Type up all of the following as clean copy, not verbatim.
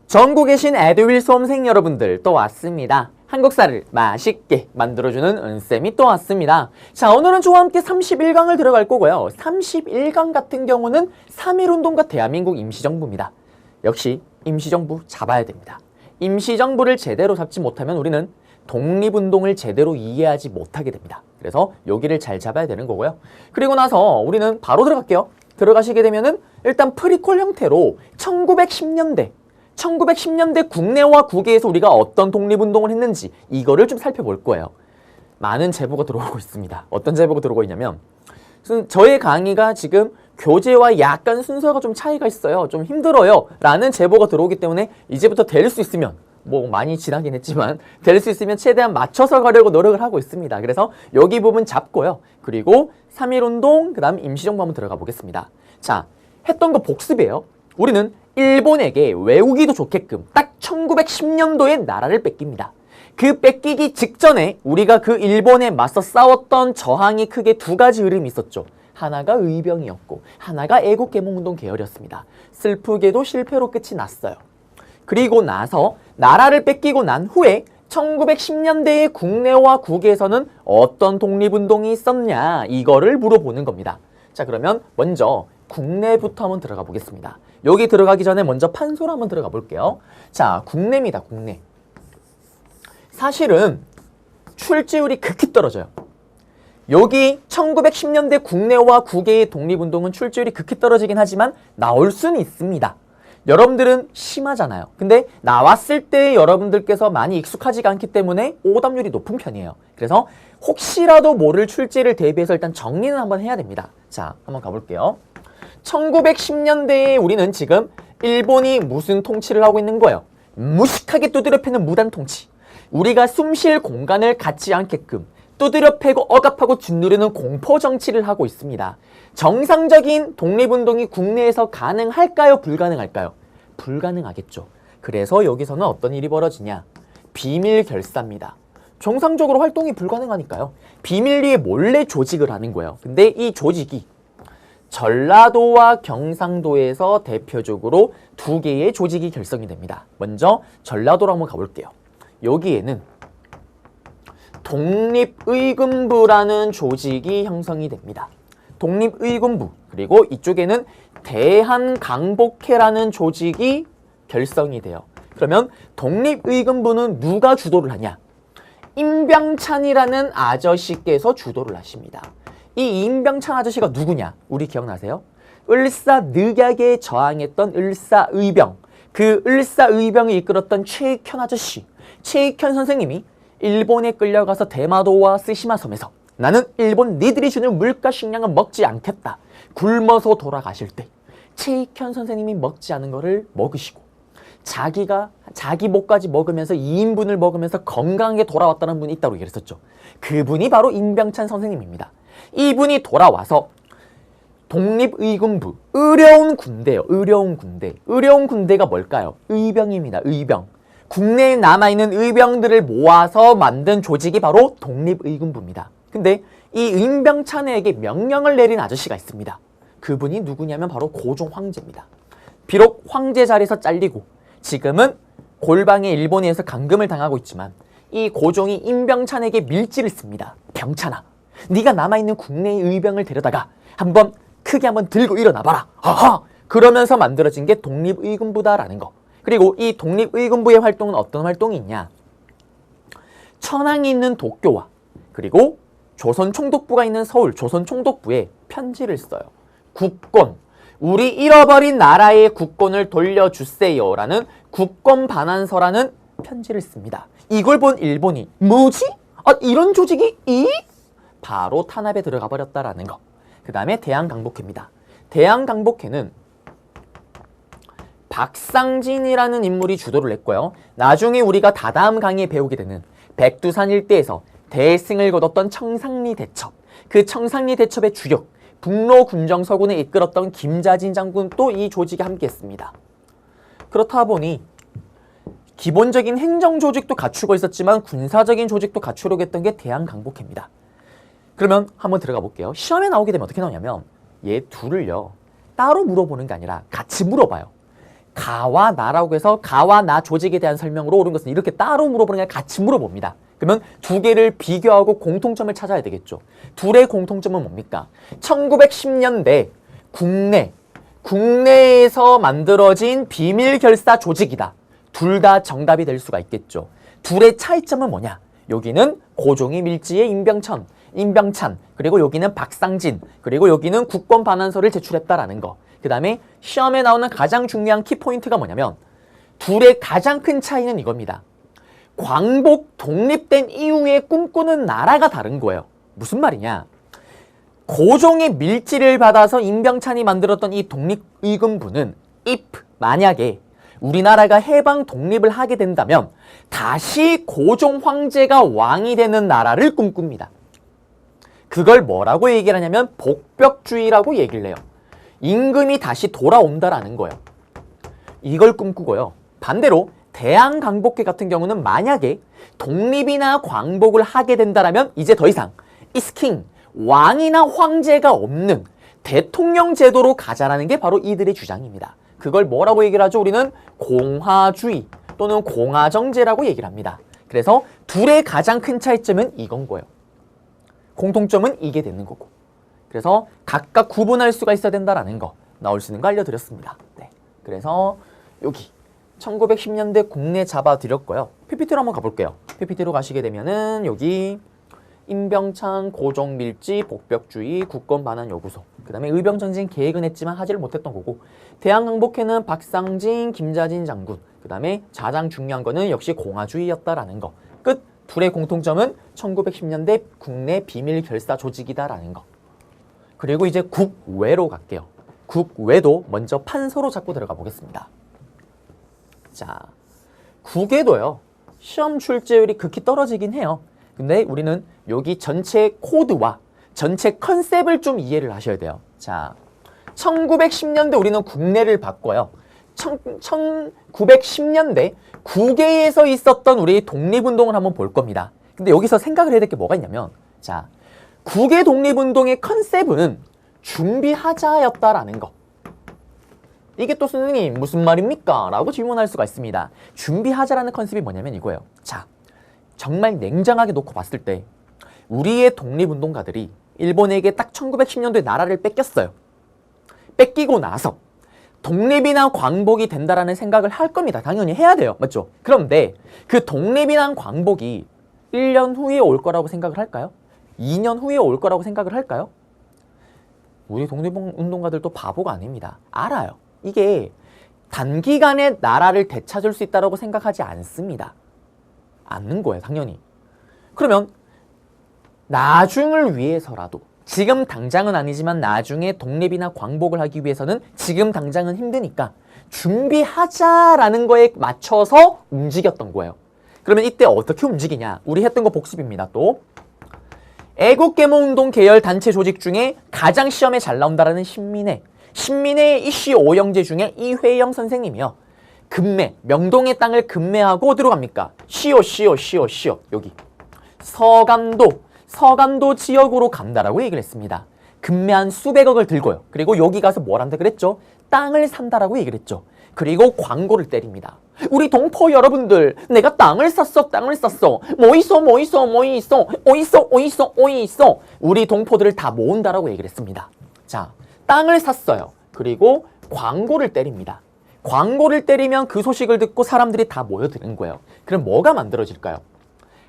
전국에 계신 에듀윌 수험생 여러분들 또 왔습니다. 한국사를 맛있게 만들어주는 은쌤이 또 왔습니다. 자, 오늘은 저와 함께 31강을 들어갈 거고요. 31강 같은 경우는 3.1운동과 대한민국 임시정부입니다. 역시 임시정부 잡아야 됩니다. 임시정부를 제대로 잡지 못하면 우리는 독립운동을 제대로 이해하지 못하게 됩니다. 그래서 여기를 잘 잡아야 되는 거고요. 그리고 나서 우리는 바로 들어갈게요. 들어가시게 되면은 일단 프리퀄 형태로 1910년대 국내와 국외에서 우리가 어떤 독립운동을 했는지 이거를 좀 살펴볼 거예요. 많은 제보가 들어오고 있습니다. 어떤 제보가 들어오고 있냐면 저의 강의가 지금 교재와 약간 순서가 좀 차이가 있어요. 좀 힘들어요. 라는 제보가 들어오기 때문에 이제부터 될 수 있으면 뭐 많이 지나긴 했지만 될 수 있으면 최대한 맞춰서 가려고 노력을 하고 있습니다. 그래서 여기 부분 잡고요. 그리고 3.1운동 그 다음 임시정부 한번 들어가 보겠습니다. 자, 했던 거 복습이에요. 우리는 일본에게 외우기도 좋게끔 딱 1910년도에 나라를 뺏깁니다. 그 뺏기기 직전에 우리가 그 일본에 맞서 싸웠던 저항이 크게 두 가지 흐름이 있었죠. 하나가 의병이었고 하나가 애국개몽운동 계열이었습니다. 슬프게도 실패로 끝이 났어요. 그리고 나서 나라를 뺏기고 난 후에 1910년대의 국내와 국외에서는 어떤 독립운동이 있었냐 이거를 물어보는 겁니다. 자, 그러면 먼저 국내부터 한번 들어가 보겠습니다. 여기 들어가기 전에 먼저 판소로 한번 들어가 볼게요. 자, 국내입니다. 국내. 사실은 출제율이 극히 떨어져요. 여기 1910년대 국내와 국외의 독립운동은 출제율이 극히 떨어지긴 하지만 나올 수는 있습니다. 여러분들은 심하잖아요. 근데 나왔을 때 여러분들께서 많이 익숙하지가 않기 때문에 오답률이 높은 편이에요. 그래서 혹시라도 모를 출제를 대비해서 일단 정리는 한번 해야 됩니다. 자, 한번 가볼게요. 1910년대에 우리는 지금 일본이 무슨 통치를 하고 있는 거예요? 무식하게 두드려 패는 무단 통치. 우리가 숨 쉴 공간을 갖지 않게끔 두드려 패고 억압하고 짓누르는 공포 정치를 하고 있습니다. 정상적인 독립운동이 국내에서 가능할까요? 불가능할까요? 불가능하겠죠. 그래서 여기서는 어떤 일이 벌어지냐? 비밀 결사입니다. 정상적으로 활동이 불가능하니까요. 비밀리에 몰래 조직을 하는 거예요. 근데 이 조직이 전라도와 경상도에서 대표적으로 두 개의 조직이 결성이 됩니다. 먼저 전라도로 한번 가볼게요. 여기에는 독립의군부라는 조직이 형성이 됩니다. 독립의군부, 그리고 이쪽에는 대한강복회라는 조직이 결성이 돼요. 그러면 독립의군부는 누가 주도를 하냐? 임병찬이라는 아저씨께서 주도를 하십니다. 이 임병찬 아저씨가 누구냐? 우리 기억나세요? 을사늑약에 저항했던 을사의병, 그 을사의병을 이끌었던 최익현 아저씨, 최익현 선생님이 일본에 끌려가서 대마도와 스시마 섬에서 나는 일본 니들이 주는 물가 식량은 먹지 않겠다. 굶어서 돌아가실 때 최익현 선생님이 먹지 않은 거를 먹으시고 자기 목까지 먹으면서 2인분을 먹으면서 건강하게 돌아왔다는 분이 있다고 얘기했었죠. 그분이 바로 임병찬 선생님입니다. 이분이 돌아와서 독립의군부, 의료운 군대예요. 의료운 군대. 의료운 군대가 뭘까요? 의병입니다. 의병. 국내에 남아있는 의병들을 모아서 만든 조직이 바로 독립의군부입니다. 근데 이 임병찬에게 명령을 내린 아저씨가 있습니다. 그분이 누구냐면 바로 고종 황제입니다. 비록 황제 자리에서 잘리고 지금은 골방에 일본에서 감금을 당하고 있지만 이 고종이 임병찬에게 밀지를 씁니다. 병찬아, 네가 남아있는 국내의 의병을 데려다가 크게 한번 들고 일어나봐라. 하하! 그러면서 만들어진 게 독립의군부다라는 거. 그리고 이 독립의군부의 활동은 어떤 활동이 있냐? 천황이 있는 도쿄와 그리고 조선총독부가 있는 서울 조선총독부에 편지를 써요. 국권, 우리 잃어버린 나라의 국권을 돌려주세요 라는 국권 반환서라는 편지를 씁니다. 이걸 본 일본이 뭐지? 이런 조직이 바로 탄압에 들어가 버렸다라는 거. 그 다음에 대한강복회입니다. 대한강복회는 박상진이라는 인물이 주도를 했고요. 나중에 우리가 다다음 강의에 배우게 되는 백두산 일대에서 대승을 거뒀던 청산리 대첩, 그 청산리 대첩의 주력 북로 군정서군을 이끌었던 김자진 장군도 이 조직에 함께했습니다. 그렇다 보니 기본적인 행정 조직도 갖추고 있었지만 군사적인 조직도 갖추려고 했던 게 대한강복회입니다. 그러면 한번 들어가 볼게요. 시험에 나오게 되면 어떻게 나오냐면 얘 둘을요 따로 물어보는 게 아니라 같이 물어봐요. 가와 나라고 해서 가와 나 조직에 대한 설명으로 옳은 것은 이렇게 따로 물어보는 게 아니라 같이 물어봅니다. 그러면 두 개를 비교하고 공통점을 찾아야 되겠죠. 둘의 공통점은 뭡니까? 1910년대 국내에서 만들어진 비밀결사 조직이다. 둘 다 정답이 될 수가 있겠죠. 둘의 차이점은 뭐냐? 여기는 고종이 밀지의 임병찬, 그리고 여기는 박상진, 그리고 여기는 국권 반환서를 제출했다라는 거. 그 다음에 시험에 나오는 가장 중요한 키포인트가 뭐냐면 둘의 가장 큰 차이는 이겁니다. 광복 독립된 이후에 꿈꾸는 나라가 다른 거예요. 무슨 말이냐? 고종의 밀지를 받아서 임병찬이 만들었던 이 독립의금부는 만약에 우리나라가 해방 독립을 하게 된다면 다시 고종 황제가 왕이 되는 나라를 꿈꿉니다. 그걸 뭐라고 얘기를 하냐면 복벽주의라고 얘기를 해요. 임금이 다시 돌아온다라는 거예요. 이걸 꿈꾸고요. 반대로 대항강복회 같은 경우는 만약에 독립이나 광복을 하게 된다라면 이제 더 이상 이스킹 왕이나 황제가 없는 대통령 제도로 가자라는 게 바로 이들의 주장입니다. 그걸 뭐라고 얘기를 하죠? 우리는 공화주의 또는 공화정제라고 얘기를 합니다. 그래서 둘의 가장 큰 차이점은 이건 거예요. 공통점은 이게 되는 거고. 그래서 각각 구분할 수가 있어야 된다라는 거 나올 수 있는 거 알려드렸습니다. 네. 그래서 여기 1910년대 국내 잡아드렸고요. PPT로 한번 가볼게요. PPT로 가시게 되면은 여기 임병찬, 고종 밀지, 복벽주의, 국권 반환 요구서. 그 다음에 의병전쟁 계획은 했지만 하지를 못했던 거고. 대항강복회는 박상진, 김자진 장군. 그 다음에 가장 중요한 거는 역시 공화주의였다라는 거. 끝. 둘의 공통점은 1910년대 국내 비밀 결사 조직이다라는 거. 그리고 이제 국외로 갈게요. 국외도 먼저 판서로 잡고 들어가 보겠습니다. 자, 국외도요. 시험 출제율이 극히 떨어지긴 해요. 근데 우리는 여기 전체 코드와 전체 컨셉을 좀 이해를 하셔야 돼요. 자, 1910년대 우리는 국내를 바꿔요. 1910년대 국외에서 있었던 우리 독립운동을 한번 볼 겁니다. 근데 여기서 생각을 해야 될 게 뭐가 있냐면, 자, 국외 독립운동의 컨셉은 준비하자였다라는 거. 이게 또 선생님 무슨 말입니까? 라고 질문할 수가 있습니다. 준비하자라는 컨셉이 뭐냐면 이거예요. 자, 정말 냉정하게 놓고 봤을 때 우리의 독립운동가들이 일본에게 딱 1910년도에 나라를 뺏겼어요. 뺏기고 나서 독립이나 광복이 된다라는 생각을 할 겁니다. 당연히 해야 돼요. 맞죠? 그런데 그 독립이나 광복이 1년 후에 올 거라고 생각을 할까요? 2년 후에 올 거라고 생각을 할까요? 우리 독립운동가들도 바보가 아닙니다. 알아요. 이게 단기간에 나라를 되찾을 수 있다고 생각하지 않습니다. 않는 거예요. 당연히. 그러면 나중을 위해서라도 지금 당장은 아니지만 나중에 독립이나 광복을 하기 위해서는 지금 당장은 힘드니까 준비하자라는 거에 맞춰서 움직였던 거예요. 그러면 이때 어떻게 움직이냐? 우리 했던 거 복습입니다. 또 애국계몽운동 계열 단체 조직 중에 가장 시험에 잘 나온다라는 신민의 이씨 오영재 중에 이회영 선생님이요. 금매, 명동의 땅을 금매하고 어디로 갑니까? 시오 여기 서감도 지역으로 간다라고 얘기를 했습니다. 금매한 수백억을 들고요. 그리고 여기 가서 뭘 한다 그랬죠? 땅을 산다라고 얘기를 했죠. 그리고 광고를 때립니다. 우리 동포 여러분들, 내가 땅을 샀어. 뭐 있어. 우리 동포들을 다 모은다라고 얘기를 했습니다. 자, 땅을 샀어요. 그리고 광고를 때립니다. 광고를 때리면 그 소식을 듣고 사람들이 다 모여드는 거예요. 그럼 뭐가 만들어질까요?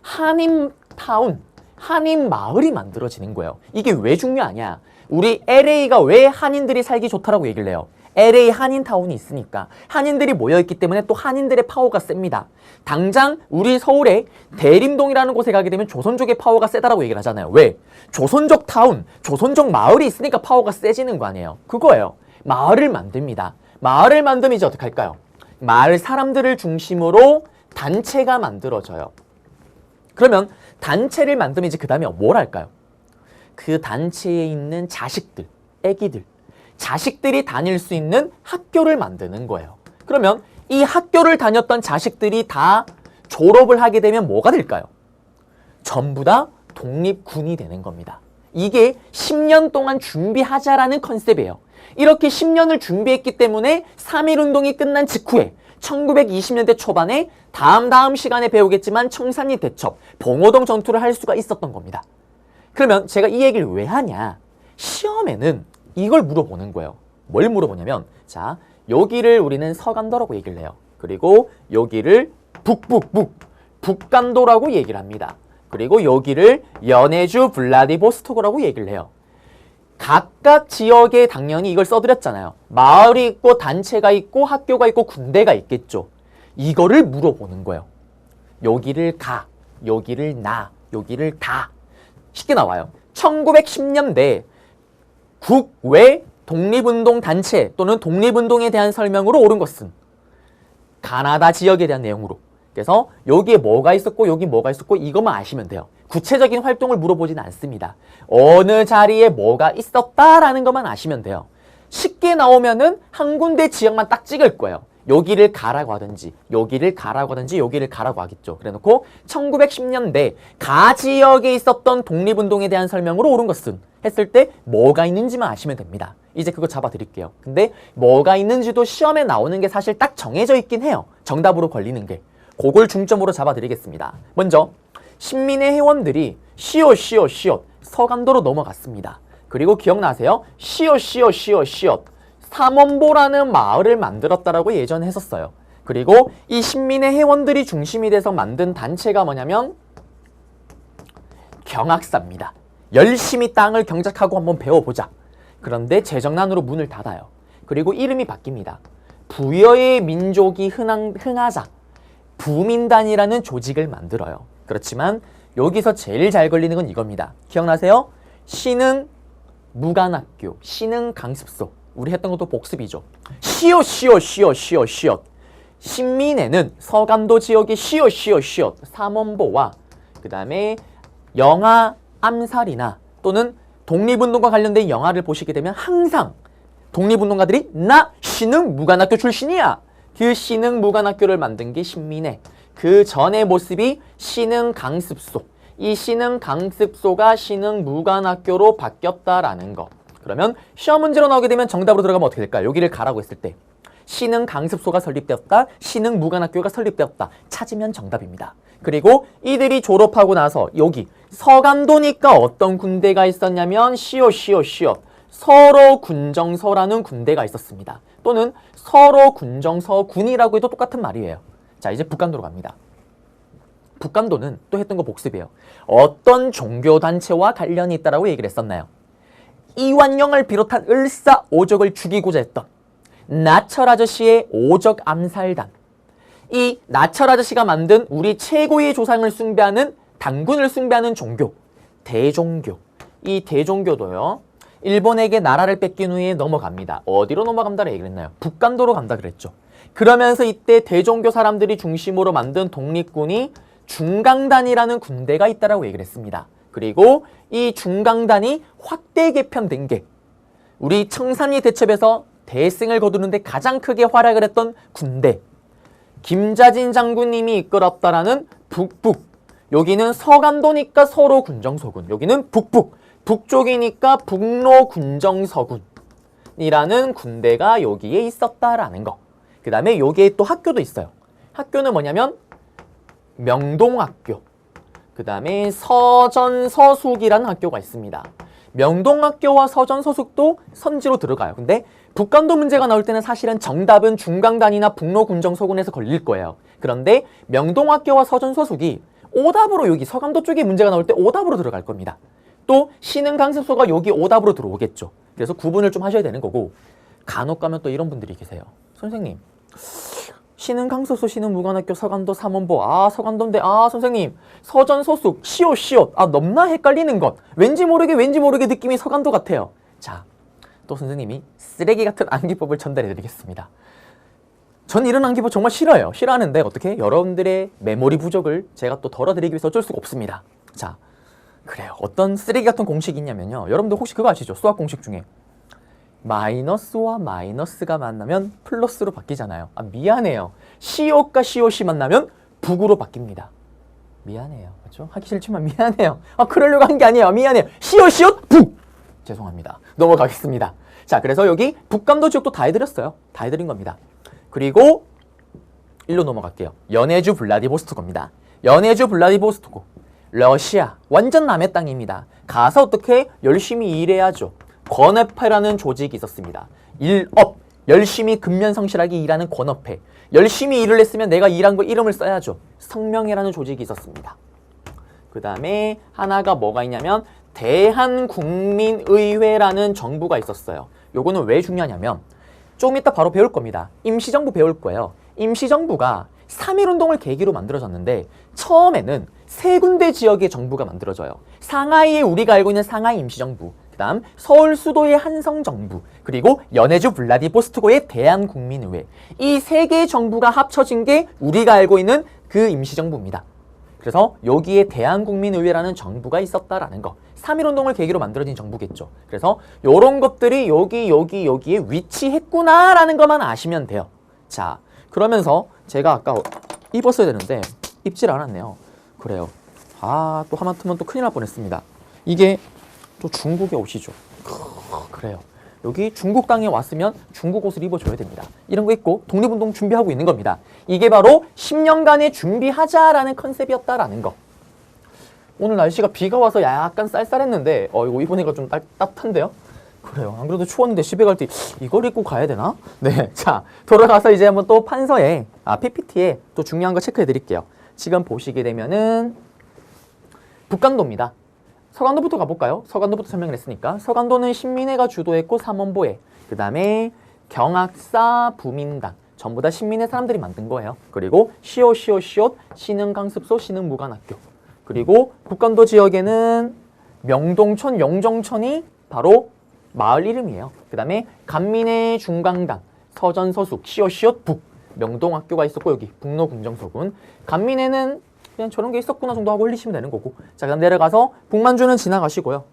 한인타운, 한인 마을이 만들어지는 거예요. 이게 왜 중요하냐? 우리 LA가 왜 한인들이 살기 좋다라고 얘기를 해요? LA 한인타운이 있으니까. 한인들이 모여있기 때문에 또 한인들의 파워가 셉니다. 당장 우리 서울에 대림동이라는 곳에 가게 되면 조선족의 파워가 세다라고 얘기를 하잖아요. 왜? 조선족 타운, 조선족 마을이 있으니까 파워가 세지는 거 아니에요. 그거예요. 마을을 만듭니다. 마을을 만들면 이제 어떻게 할까요? 마을 사람들을 중심으로 단체가 만들어져요. 그러면 단체를 만들면 이제 그 다음에 뭘 할까요? 그 단체에 있는 자식들, 애기들, 자식들이 다닐 수 있는 학교를 만드는 거예요. 그러면 이 학교를 다녔던 자식들이 다 졸업을 하게 되면 뭐가 될까요? 전부 다 독립군이 되는 겁니다. 이게 10년 동안 준비하자라는 컨셉이에요. 이렇게 10년을 준비했기 때문에 3.1운동이 끝난 직후에 1920년대 초반에 다음 시간에 배우겠지만 청산리 대첩, 봉오동 전투를 할 수가 있었던 겁니다. 그러면 제가 이 얘기를 왜 하냐? 시험에는 이걸 물어보는 거예요. 뭘 물어보냐면, 자, 여기를 우리는 서간도라고 얘기를 해요. 그리고 여기를 북간도라고 얘기를 합니다. 그리고 여기를 연해주 블라디보스토크라고 얘기를 해요. 각각 지역에 당연히 이걸 써드렸잖아요. 마을이 있고 단체가 있고 학교가 있고 군대가 있겠죠. 이거를 물어보는 거예요. 여기를 가, 여기를 나, 여기를 다. 쉽게 나와요. 1910년대 국외 독립운동 단체 또는 독립운동에 대한 설명으로 옳은 것은 가나다 지역에 대한 내용으로. 그래서 여기에 뭐가 있었고 여기 뭐가 있었고 이것만 아시면 돼요. 구체적인 활동을 물어보지는 않습니다. 어느 자리에 뭐가 있었다라는 것만 아시면 돼요. 쉽게 나오면은 한 군데 지역만 딱 찍을 거예요. 여기를 가라고 하든지 여기를 가라고 하든지 여기를 가라고 하겠죠. 그래놓고 1910년대 가 지역에 있었던 독립운동에 대한 설명으로 옳은 것은 했을 때 뭐가 있는지만 아시면 됩니다. 이제 그거 잡아드릴게요. 근데 뭐가 있는지도 시험에 나오는 게 사실 딱 정해져 있긴 해요. 정답으로 걸리는 게. 그걸 중점으로 잡아드리겠습니다. 먼저 신민의 회원들이 시옷 서간도로 넘어갔습니다. 그리고 기억나세요? 시옷 삼원보라는 마을을 만들었다라고 예전에 했었어요. 그리고 이 신민의 회원들이 중심이 돼서 만든 단체가 뭐냐면 경학사입니다. 열심히 땅을 경작하고 한번 배워보자. 그런데 재정난으로 문을 닫아요. 그리고 이름이 바뀝니다. 부여의 민족이 흥하자 부민단이라는 조직을 만들어요. 그렇지만 여기서 제일 잘 걸리는 건 이겁니다. 기억나세요? 신흥 무관학교, 신흥 강습소. 우리 했던 것도 복습이죠. 시옷. 신민에는 서간도 지역의 시옷 삼원보와 그 다음에 영아 암살이나 또는 독립운동과 관련된 영화를 보시게 되면 항상 독립운동가들이 나 신흥 무관학교 출신이야. 그 신흥 무관학교를 만든 게 신민회. 그 전의 모습이 신흥 강습소. 이 신흥 강습소가 신흥 무관학교로 바뀌었다라는 거. 그러면 시험 문제로 나오게 되면 정답으로 들어가면 어떻게 될까요? 여기를 가라고 했을 때 신흥 강습소가 설립되었다. 신흥 무관학교가 설립되었다. 찾으면 정답입니다. 그리고 이들이 졸업하고 나서 여기 서간도니까 어떤 군대가 있었냐면 시옷 서로 군정서라는 군대가 있었습니다. 또는 서로 군정서군이라고 해도 똑같은 말이에요. 자, 이제 북간도로 갑니다. 북간도는 또 했던 거 복습이에요. 어떤 종교단체와 관련이 있다라고 얘기를 했었나요? 이완영을 비롯한 을사오적을 죽이고자 했던 나철 아저씨의 오적 암살단. 이 나철 아저씨가 만든 우리 최고의 조상을 숭배하는 당군을 숭배하는 종교 대종교. 이 대종교도요. 일본에게 나라를 뺏긴 후에 넘어갑니다. 어디로 넘어간다고 얘기를 했나요? 북간도로 간다 그랬죠. 그러면서 이때 대종교 사람들이 중심으로 만든 독립군이 중강단이라는 군대가 있다라고 얘기를 했습니다. 그리고 이 중강단이 확대 개편된 게 우리 청산리 대첩에서 대승을 거두는데 가장 크게 활약을 했던 군대 김자진 장군님이 이끌었다라는 북북. 여기는 서간도니까 서로 군정서군. 여기는 북북. 북쪽이니까 북로 군정서군이라는 군대가 여기에 있었다라는 거. 그 다음에 여기에 또 학교도 있어요. 학교는 뭐냐면 명동학교. 그 다음에 서전서숙이라는 학교가 있습니다. 명동학교와 서전서숙도 선지로 들어가요. 근데 북간도 문제가 나올 때는 사실은 정답은 중강단이나 북로군정서군에서 걸릴 거예요. 그런데 명동학교와 서전서숙이 오답으로 여기 서간도 쪽에 문제가 나올 때 오답으로 들어갈 겁니다. 또 신흥강습소가 여기 오답으로 들어오겠죠. 그래서 구분을 좀 하셔야 되는 거고 간혹 가면 또 이런 분들이 계세요. 선생님 신흥강습소 신흥무관학교 서간도 삼원보 서간도인데 선생님 서전서숙 시옷 넘나 헷갈리는 것 왠지 모르게 느낌이 서간도 같아요. 자, 또 선생님이 쓰레기 같은 암기법을 전달해 드리겠습니다. 전 이런 암기법 정말 싫어요. 싫어하는데 어떻게 여러분들의 메모리 부족을 제가 또 덜어드리기 위해서 어쩔 수가 없습니다. 자, 그래요. 어떤 쓰레기 같은 공식이 있냐면요. 여러분들 혹시 그거 아시죠? 수학 공식 중에 마이너스와 마이너스가 만나면 플러스로 바뀌잖아요. 미안해요. 시옷과 시옷이 만나면 북으로 바뀝니다. 미안해요. 그렇죠? 하기 싫지만 미안해요. 그러려고 한 게 아니에요. 미안해요. 시옷 북! 죄송합니다. 넘어가겠습니다. 자, 그래서 여기 북간도 지역도 다 해드렸어요. 다 해드린 겁니다. 그리고 일로 넘어갈게요. 연해주 블라디보스토크입니다. 연해주 블라디보스토크. 러시아. 완전 남의 땅입니다. 가서 어떻게 열심히 일해야죠. 권업회라는 조직이 있었습니다. 일업. 열심히 근면성실하게 일하는 권업회. 열심히 일을 했으면 내가 일한 거 이름을 써야죠. 성명회라는 조직이 있었습니다. 그 다음에 하나가 뭐가 있냐면 대한국민의회라는 정부가 있었어요. 요거는 왜 중요하냐면 조금 이따 바로 배울 겁니다. 임시정부 배울 거예요. 임시정부가 3.1운동을 계기로 만들어졌는데 처음에는 세 군데 지역의 정부가 만들어져요. 상하이에 우리가 알고 있는 상하이 임시정부, 그 다음 서울 수도의 한성정부, 그리고 연해주 블라디보스토크의 대한국민의회. 이 세 개의 정부가 합쳐진 게 우리가 알고 있는 그 임시정부입니다. 그래서 여기에 대한국민의회라는 정부가 있었다라는 거. 3.1운동을 계기로 만들어진 정부겠죠. 그래서 이런 것들이 여기에 위치했구나라는 것만 아시면 돼요. 자, 그러면서 제가 아까 입었어야 되는데 입질 않았네요. 그래요. 아, 또 하마터면 또 큰일 날 뻔했습니다. 이게 또 중국의 옷이죠. 그래요. 여기 중국 땅에 왔으면 중국 옷을 입어줘야 됩니다. 이런 거 입고 독립운동 준비하고 있는 겁니다. 이게 바로 10년간의 준비하자라는 컨셉이었다라는 거. 오늘 날씨가 비가 와서 약간 쌀쌀했는데 이거 입으니까 좀 따뜻한데요? 그래요. 안 그래도 추웠는데 집에 갈 때 이걸 입고 가야 되나? 네. 자, 돌아가서 이제 한번 또 판서에, PPT에 또 중요한 거 체크해 드릴게요. 지금 보시게 되면은 북간도입니다. 서간도부터 가볼까요? 서간도부터 설명을 했으니까. 서간도는 신민회가 주도했고 삼원보회. 그 다음에 경학사, 부민당. 전부 다 신민회 사람들이 만든 거예요. 그리고 시옷, 신흥강습소, 신흥무관학교. 그리고 북간도 지역에는 명동촌, 영정촌이 바로 마을 이름이에요. 그 다음에 간민회, 중강당, 서전서숙, 시옷, 북. 명동학교가 있었고 여기 북로군정서군. 간민회는 그냥 저런 게 있었구나 정도 하고 흘리시면 되는 거고. 자, 그다음 내려가서 북만주는 지나가시고요.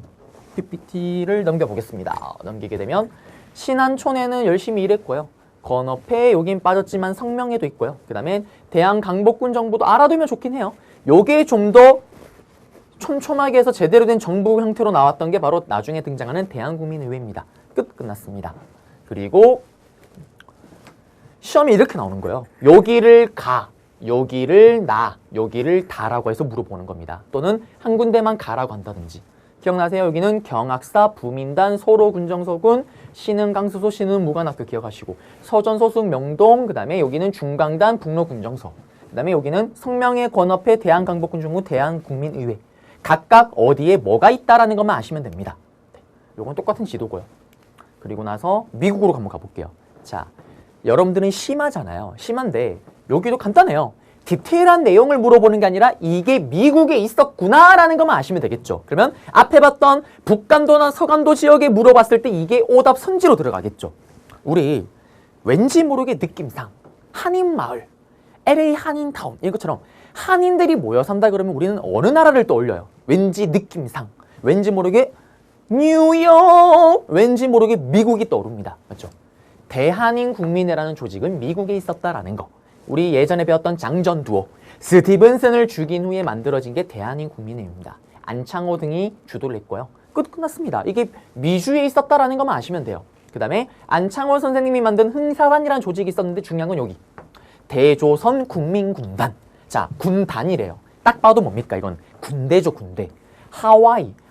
PPT를 넘겨보겠습니다. 넘기게 되면 신안촌에는 열심히 일했고요. 건업회 여긴 빠졌지만 성명회도 있고요. 그 다음에 대한강복군 정부도 알아두면 좋긴 해요. 요게 좀 더 촘촘하게 해서 제대로 된 정부 형태로 나왔던 게 바로 나중에 등장하는 대한국민의회입니다. 끝났습니다. 그리고 시험이 이렇게 나오는 거예요. 여기를 가, 여기를 나, 여기를 다라고 해서 물어보는 겁니다. 또는 한 군데만 가라고 한다든지. 기억나세요? 여기는 경학사, 부민단, 소로군정서군, 신흥강수소, 신흥무관학교 기억하시고, 서전서숙, 명동, 그 다음에 여기는 중강단, 북로군정서, 그 다음에 여기는 성명회, 권업회, 대한강복군정부, 대한국민의회. 각각 어디에 뭐가 있다라는 것만 아시면 됩니다. 요건 똑같은 지도고요. 그리고 나서 미국으로 한번 가볼게요. 자, 여러분들은 심하잖아요. 심한데 여기도 간단해요. 디테일한 내용을 물어보는 게 아니라 이게 미국에 있었구나라는 것만 아시면 되겠죠. 그러면 앞에 봤던 북간도나 서간도 지역에 물어봤을 때 이게 오답 선지로 들어가겠죠. 우리 왠지 모르게 느낌상 한인마을, LA 한인타운 이런 것처럼 한인들이 모여 산다 그러면 우리는 어느 나라를 떠올려요? 왠지 느낌상, 왠지 모르게 뉴욕, 왠지 모르게 미국이 떠오릅니다. 맞죠? 대한인국민회라는 조직은 미국에 있었다라는 거. 우리 예전에 배웠던 장전두오, 스티븐슨을 죽인 후에 만들어진 게 대한인국민회입니다. 안창호 등이 주도를 했고요. 끝났습니다. 이게 미주에 있었다라는 것만 아시면 돼요. 그 다음에 안창호 선생님이 만든 흥사단이라는 조직이 있었는데 중요한 건 여기. 대조선 국민군단. 자, 군단이래요. 딱 봐도 뭡니까? 이건 군대죠, 군대.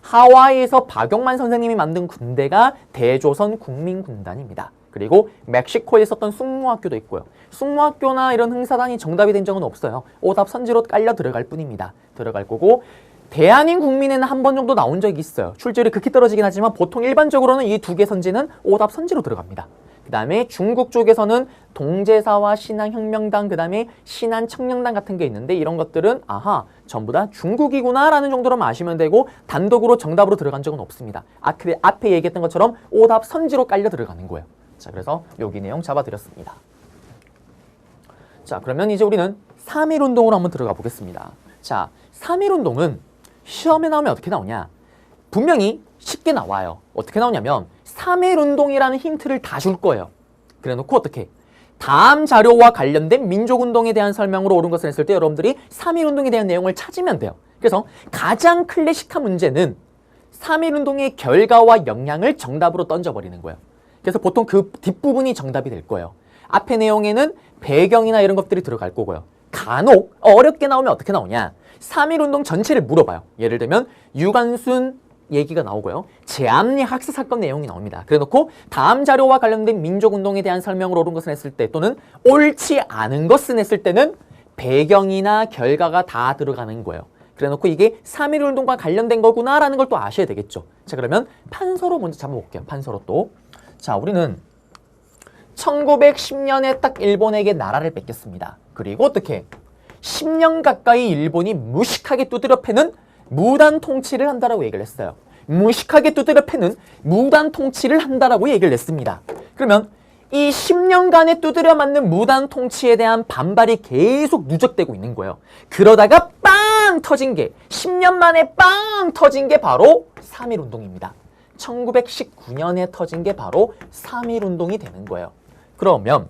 하와이에서 박용만 선생님이 만든 군대가 대조선 국민군단입니다. 그리고 멕시코에 있었던 숭무학교도 있고요. 숭무학교나 이런 흥사단이 정답이 된 적은 없어요. 오답 선지로 깔려 들어갈 뿐입니다. 들어갈 거고 대한인국민회는 한 번 정도 나온 적이 있어요. 출제율이 극히 떨어지긴 하지만 보통 일반적으로는 이 두 개 선지는 오답 선지로 들어갑니다. 그 다음에 중국 쪽에서는 동제사와 신한혁명당, 그 다음에 신한청년당 같은 게 있는데 이런 것들은 아하 전부 다 중국이구나 라는 정도로만 아시면 되고 단독으로 정답으로 들어간 적은 없습니다. 앞에 얘기했던 것처럼 오답 선지로 깔려 들어가는 거예요. 자, 그래서 여기 내용 잡아드렸습니다. 자, 그러면 이제 우리는 3.1운동으로 한번 들어가 보겠습니다. 자, 3.1운동은 시험에 나오면 어떻게 나오냐? 분명히 쉽게 나와요. 어떻게 나오냐면 3.1운동이라는 힌트를 다 줄 거예요. 그래 놓고 어떻게? 다음 자료와 관련된 민족운동에 대한 설명으로 옳은 것을 했을 때 여러분들이 3.1운동에 대한 내용을 찾으면 돼요. 그래서 가장 클래식한 문제는 3.1운동의 결과와 영향을 정답으로 던져버리는 거예요. 그래서 보통 그 뒷부분이 정답이 될 거예요. 앞에 내용에는 배경이나 이런 것들이 들어갈 거고요. 간혹 어렵게 나오면 어떻게 나오냐? 3.1운동 전체를 물어봐요. 예를 들면 유관순 얘기가 나오고요. 제암리 학살 사건 내용이 나옵니다. 그래놓고 다음 자료와 관련된 민족운동에 대한 설명을 옳은 것을 했을 때 또는 옳지 않은 것을 했을 때는 배경이나 결과가 다 들어가는 거예요. 그래놓고 이게 3.1운동과 관련된 거구나라는 걸 또 아셔야 되겠죠. 자, 그러면 판서로 먼저 잡아볼게요. 판서로 또. 자, 우리는 1910년에 딱 일본에게 나라를 뺏겼습니다. 그리고 어떻게 10년 가까이 일본이 무식하게 두드려 패는 무단 통치를 한다라고 얘기를 했어요. 무식하게 두드려 패는 무단 통치를 한다라고 얘기를 했습니다. 그러면 이 10년간의 두드려 맞는 무단 통치에 대한 반발이 계속 누적되고 있는 거예요. 그러다가 빵 터진 게 10년 만에 빵 터진 게 바로 3.1운동입니다. 1919년에 터진 게 바로 3.1운동이 되는 거예요. 그러면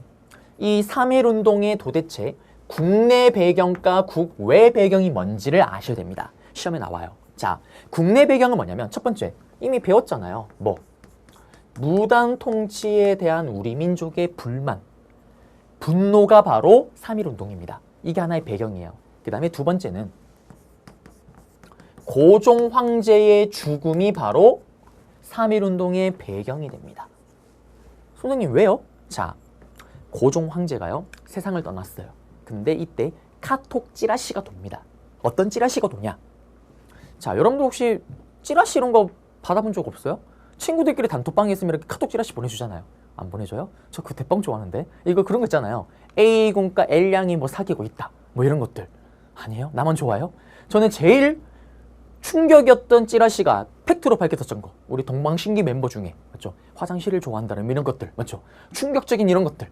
이 3.1운동의 도대체 국내 배경과 국외 배경이 뭔지를 아셔야 됩니다. 시험에 나와요. 자, 국내 배경은 뭐냐면 첫 번째, 이미 배웠잖아요. 뭐? 무단 통치에 대한 우리 민족의 불만, 분노가 바로 3.1운동입니다. 이게 하나의 배경이에요. 그 다음에 두 번째는 고종 황제의 죽음이 바로 3.1운동의 배경이 됩니다. 선생님 왜요? 자, 고종 황제가요, 세상을 떠났어요. 근데 이때 카톡 찌라시가 돕니다. 어떤 찌라시가 도냐? 자, 여러분들 혹시 찌라시 이런 거 받아본 적 없어요? 친구들끼리 단톡방에 있으면 이렇게 카톡 찌라시 보내주잖아요. 안 보내줘요? 저 그 대빵 좋아하는데. 이거 그런 거 있잖아요. A군과 L양이 뭐 사귀고 있다. 뭐 이런 것들. 아니에요? 나만 좋아요? 저는 제일 충격이었던 찌라시가 팩트로 밝혀졌던 거. 우리 동방신기 멤버 중에 맞죠? 화장실을 좋아한다는 이런 것들 맞죠? 충격적인 이런 것들.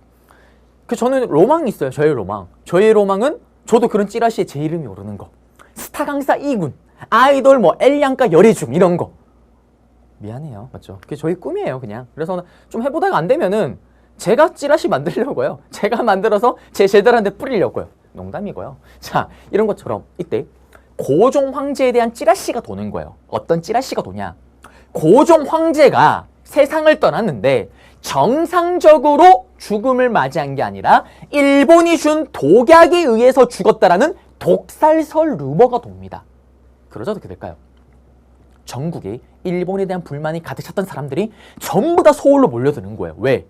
그 저는 로망이 있어요. 저의 로망. 저의 로망은 저도 그런 찌라시에 제 이름이 오르는 거. 스타 강사 2군, 아이돌 뭐 L양가 열애중 이런 거. 미안해요. 맞죠? 그게 저희 꿈이에요, 그냥. 그래서 좀 해보다가 안 되면은 제가 찌라시 만들려고요. 제가 만들어서 제 제자들한테 뿌리려고요. 농담이고요. 자, 이런 것처럼 이때 고종 황제에 대한 찌라시가 도는 거예요. 어떤 찌라시가 도냐? 고종 황제가 세상을 떠났는데 정상적으로 죽음을 맞이한 게 아니라 일본이 준 독약에 의해서 죽었다라는 독살설 루머가 돕니다. 그러자 어떻게 될까요? 전국에 일본에 대한 불만이 가득 찼던 사람들이 전부 다 서울로 몰려드는 거예요. 왜?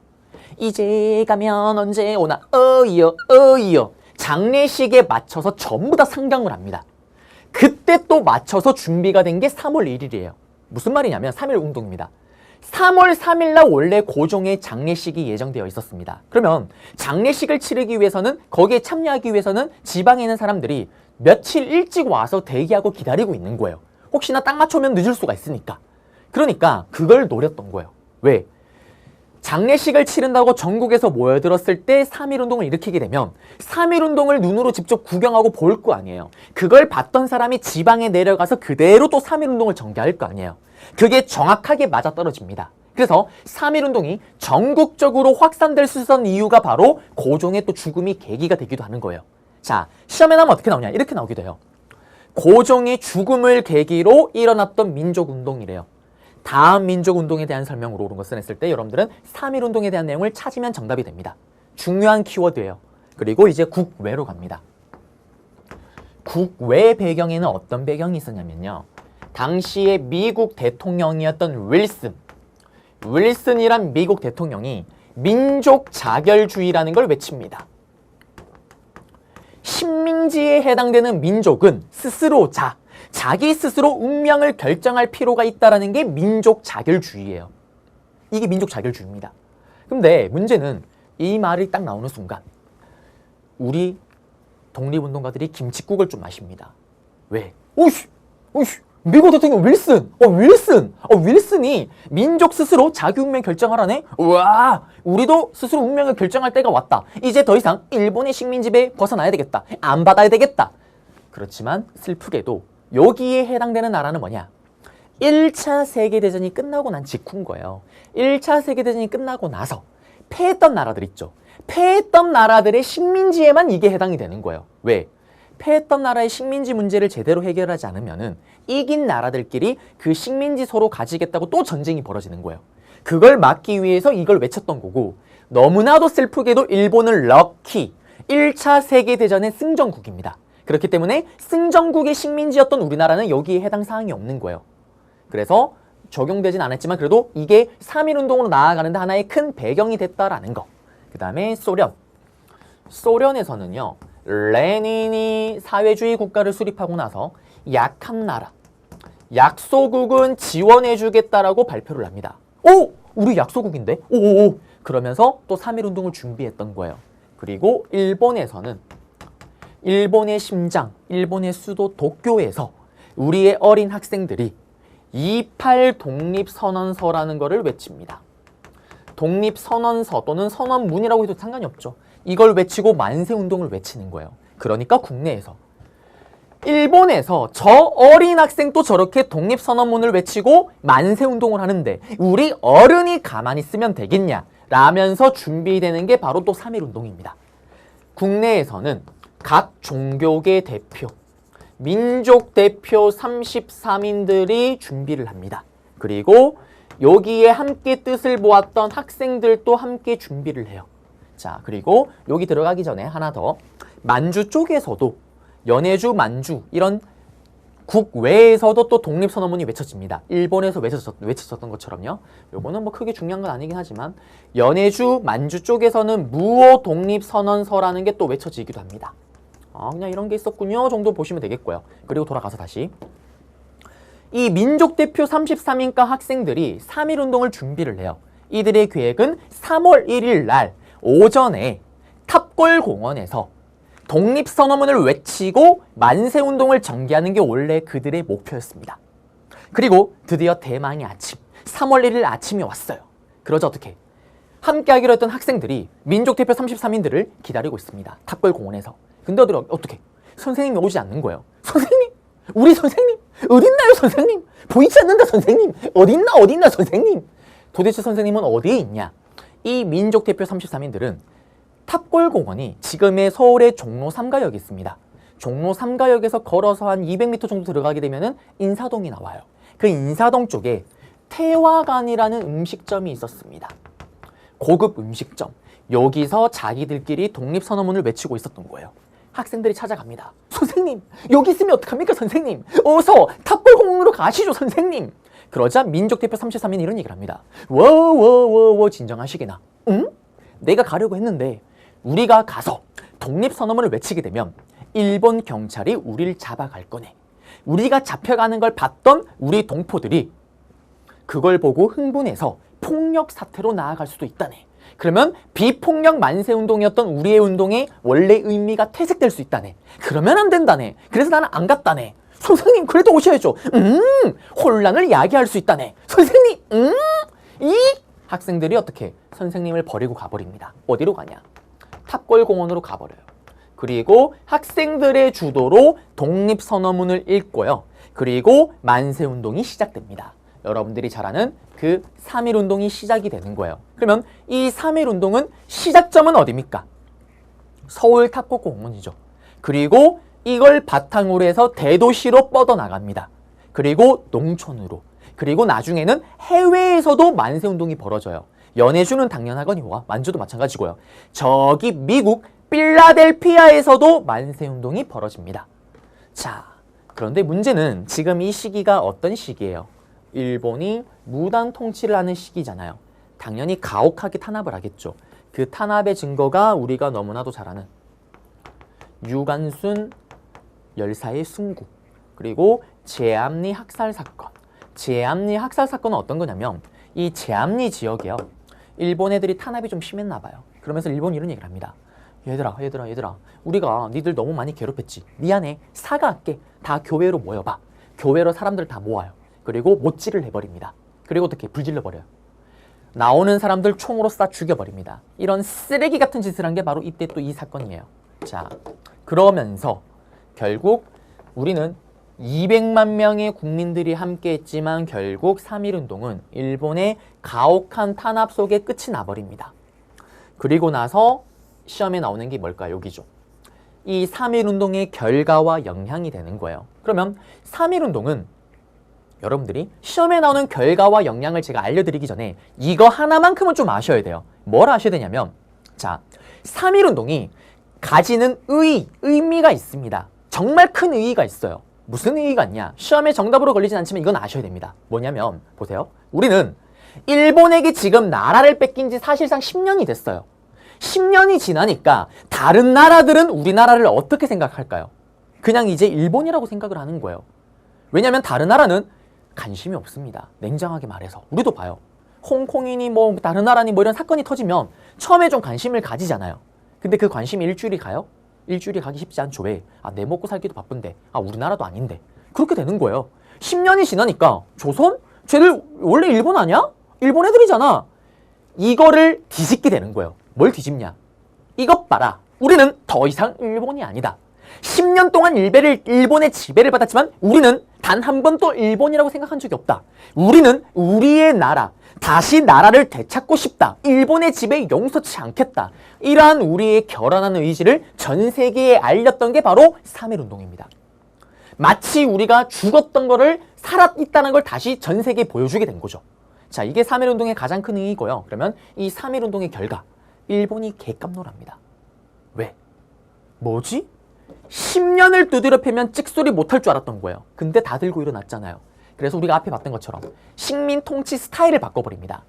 이제 가면 언제 오나 어이여 어이여 장례식에 맞춰서 전부 다 상경을 합니다. 그때 또 맞춰서 준비가 된 게 3월 1일이에요. 무슨 말이냐면 3.1 운동입니다. 3월 3일 날 원래 고종의 장례식이 예정되어 있었습니다. 그러면 장례식을 치르기 위해서는 거기에 참여하기 위해서는 지방에 있는 사람들이 며칠 일찍 와서 대기하고 기다리고 있는 거예요. 혹시나 딱 맞추면 늦을 수가 있으니까. 그러니까 그걸 노렸던 거예요. 왜? 장례식을 치른다고 전국에서 모여들었을 때 3.1운동을 일으키게 되면 3.1운동을 눈으로 직접 구경하고 볼 거 아니에요. 그걸 봤던 사람이 지방에 내려가서 그대로 또 3.1운동을 전개할 거 아니에요. 그게 정확하게 맞아떨어집니다. 그래서 3.1운동이 전국적으로 확산될 수 있었던 이유가 바로 고종의 또 죽음이 계기가 되기도 하는 거예요. 자, 시험에 나오면 어떻게 나오냐? 이렇게 나오게 돼요. 고종의 죽음을 계기로 일어났던 민족운동이래요. 다음 민족운동에 대한 설명으로 옳은 것을 했을 때 여러분들은 3.1운동에 대한 내용을 찾으면 정답이 됩니다. 중요한 키워드예요. 그리고 이제 국외로 갑니다. 국외 배경에는 어떤 배경이 있었냐면요. 당시에 미국 대통령이었던 윌슨이란 미국 대통령이 민족 자결주의라는 걸 외칩니다. 식민지에 해당되는 민족은 스스로 자기 스스로 운명을 결정할 필요가 있다는 게 민족 자결주의예요. 이게 민족 자결주의입니다. 근데 문제는 이 말이 딱 나오는 순간 우리 독립운동가들이 김칫국을 좀 마십니다. 왜? 오이씨! 미국 대통령 윌슨이 민족 스스로 자기 운명 결정하라네? 우와! 우리도 스스로 운명을 결정할 때가 왔다. 이제 더 이상 일본의 식민지배 벗어나야 되겠다. 안 받아야 되겠다. 그렇지만 슬프게도 여기에 해당되는 나라는 뭐냐? 1차 세계대전이 끝나고 난 직후인 거예요. 1차 세계대전이 끝나고 나서 패했던 나라들 있죠. 패했던 나라들의 식민지에만 이게 해당이 되는 거예요. 왜? 패했던 나라의 식민지 문제를 제대로 해결하지 않으면은 이긴 나라들끼리 그 식민지 서로 가지겠다고 또 전쟁이 벌어지는 거예요. 그걸 막기 위해서 이걸 외쳤던 거고, 너무나도 슬프게도 일본은 럭키 1차 세계대전의 승전국입니다. 그렇기 때문에 승전국의 식민지였던 우리나라는 여기에 해당 사항이 없는 거예요. 그래서 적용되진 않았지만 그래도 이게 3.1운동으로 나아가는데 하나의 큰 배경이 됐다라는 거. 그 다음에 소련. 소련에서는요, 레닌이 사회주의 국가를 수립하고 나서 약한 나라, 약소국은 지원해주겠다라고 발표를 합니다. 오! 우리 약소국인데? 오오오! 그러면서 또 3.1운동을 준비했던 거예요. 그리고 일본에서는 일본의 심장, 일본의 수도 도쿄에서 우리의 어린 학생들이 28 독립선언서라는 거를 외칩니다. 독립선언서 또는 선언문이라고 해도 상관이 없죠. 이걸 외치고 만세운동을 외치는 거예요. 그러니까 국내에서. 일본에서 저 어린 학생도 저렇게 독립선언문을 외치고 만세운동을 하는데 우리 어른이 가만히 있으면 되겠냐 라면서 준비되는 게 바로 또 3.1운동입니다. 국내에서는 각 종교계 대표, 민족 대표 33인들이 준비를 합니다. 그리고 여기에 함께 뜻을 모았던 학생들도 함께 준비를 해요. 자, 그리고 여기 들어가기 전에 하나 더. 만주 쪽에서도 연해주, 만주 이런 국외에서도 또 독립선언문이 외쳐집니다. 일본에서 외쳐졌던 것처럼요. 요거는 뭐 크게 중요한 건 아니긴 하지만 연해주, 만주 쪽에서는 무오 독립선언서라는 게 또 외쳐지기도 합니다. 그냥 이런 게 있었군요 정도 보시면 되겠고요. 그리고 돌아가서 다시 이 민족대표 33인가 학생들이 3.1운동을 준비를 해요. 이들의 계획은 3월 1일 날 오전에 탑골공원에서 독립선언문을 외치고 만세운동을 전개하는 게 원래 그들의 목표였습니다. 그리고 드디어 대망의 아침, 3월 1일 아침이 왔어요. 그러자 어떻게? 함께 하기로 했던 학생들이 민족대표 33인들을 기다리고 있습니다. 탑골공원에서. 근데 어떻게? 선생님이 오지 않는 거예요. 선생님! 우리 선생님! 어딨나요 선생님? 보이지 않는다 선생님! 어딨나 선생님! 도대체 선생님은 어디에 있냐? 이 민족대표 33인들은 탑골공원이 지금의 서울의 종로 3가역이 있습니다. 종로 3가역에서 걸어서 한 200m 정도 들어가게 되면 인사동이 나와요. 그 인사동 쪽에 태화관이라는 음식점이 있었습니다. 고급 음식점. 여기서 자기들끼리 독립선언문을 외치고 있었던 거예요. 학생들이 찾아갑니다. 선생님, 여기 있으면 어떡합니까 선생님? 어서 탑골공원으로 가시죠 선생님. 그러자 민족대표 33인 이런 얘기를 합니다. 워워워워 진정하시게나. 응? 내가 가려고 했는데 우리가 가서 독립선언문을 외치게 되면 일본 경찰이 우리를 잡아갈 거네. 우리가 잡혀가는 걸 봤던 우리 동포들이 그걸 보고 흥분해서 폭력 사태로 나아갈 수도 있다네. 그러면 비폭력 만세운동이었던 우리의 운동의 원래 의미가 퇴색될 수 있다네. 그러면 안 된다네. 그래서 나는 안 갔다네. 선생님 그래도 오셔야죠. 혼란을 야기할 수 있다네. 선생님 이 학생들이 어떻게 선생님을 버리고 가버립니다. 어디로 가냐? 탑골공원으로 가버려요. 그리고 학생들의 주도로 독립선언문을 읽고요. 그리고 만세운동이 시작됩니다. 여러분들이 잘 아는 그 3.1운동이 시작이 되는 거예요. 그러면 이 3.1운동은 시작점은 어디입니까? 서울 탑골공원이죠. 그리고 이걸 바탕으로 해서 대도시로 뻗어나갑니다. 그리고 농촌으로. 그리고 나중에는 해외에서도 만세운동이 벌어져요. 연해주는 당연하거니와 만주도 마찬가지고요. 저기 미국 필라델피아에서도 만세운동이 벌어집니다. 자, 그런데 문제는 지금 이 시기가 어떤 시기예요? 일본이 무단 통치를 하는 시기잖아요. 당연히 가혹하게 탄압을 하겠죠. 그 탄압의 증거가 우리가 너무나도 잘 아는 유관순 열사의 순국, 그리고 제암리 학살 사건. 제암리 학살 사건은 어떤 거냐면 이 제암리 지역이요. 일본 애들이 탄압이 좀 심했나 봐요. 그러면서 일본이 이런 얘기를 합니다. 얘들아 우리가 니들 너무 많이 괴롭혔지. 미안해. 사과할게. 다 교회로 모여봐. 교회로 사람들 다 모아요. 그리고 못질을 해버립니다. 그리고 어떻게 불질러버려요. 나오는 사람들 총으로 쏴 죽여버립니다. 이런 쓰레기 같은 짓을 한 게 바로 이때 또 이 사건이에요. 자, 그러면서 결국 우리는 200만 명의 국민들이 함께 했지만 결국 3.1운동은 일본의 가혹한 탄압 속에 끝이 나버립니다. 그리고 나서 시험에 나오는 게 뭘까요? 여기죠. 이 3.1운동의 결과와 영향이 되는 거예요. 그러면 3.1운동은 여러분들이 시험에 나오는 결과와 역량을 제가 알려드리기 전에 이거 하나만큼은 좀 아셔야 돼요. 뭘 아셔야 되냐면, 자, 3.1운동이 가지는 의미가 있습니다. 정말 큰 의의가 있어요. 무슨 의의가 있냐? 시험에 정답으로 걸리진 않지만 이건 아셔야 됩니다. 뭐냐면, 보세요. 우리는 일본에게 지금 나라를 뺏긴 지 사실상 10년이 됐어요. 10년이 지나니까 다른 나라들은 우리나라를 어떻게 생각할까요? 그냥 이제 일본이라고 생각을 하는 거예요. 왜냐면 다른 나라는 관심이 없습니다. 냉정하게 말해서. 우리도 봐요. 홍콩이니 뭐 다른 나라니 뭐 이런 사건이 터지면 처음에 좀 관심을 가지잖아요. 근데 그 관심이 일주일이 가요? 일주일이 가기 쉽지 않죠. 왜? 내 먹고 살기도 바쁜데. 우리나라도 아닌데. 그렇게 되는 거예요. 10년이 지나니까 조선? 쟤들 원래 일본 아니야? 일본 애들이잖아. 이거를 뒤집게 되는 거예요. 뭘 뒤집냐? 이것 봐라. 우리는 더 이상 일본이 아니다. 10년 동안 일본의 지배를 받았지만 우리는 단 한 번도 일본이라고 생각한 적이 없다. 우리는 우리의 나라, 다시 나라를 되찾고 싶다. 일본의 지배에 용서치 않겠다. 이러한 우리의 결연한 의지를 전 세계에 알렸던 게 바로 3.1운동입니다. 마치 우리가 죽었던 거를 살아있다는 걸 다시 전 세계에 보여주게 된 거죠. 자, 이게 3.1운동의 가장 큰 의의고요. 그러면 이 3.1운동의 결과, 일본이 개깜놀합니다. 왜? 뭐지? 10년을 두드려 패면 찍소리 못할 줄 알았던 거예요. 근데 다 들고 일어났잖아요. 그래서 우리가 앞에 봤던 것처럼 식민 통치 스타일을 바꿔버립니다.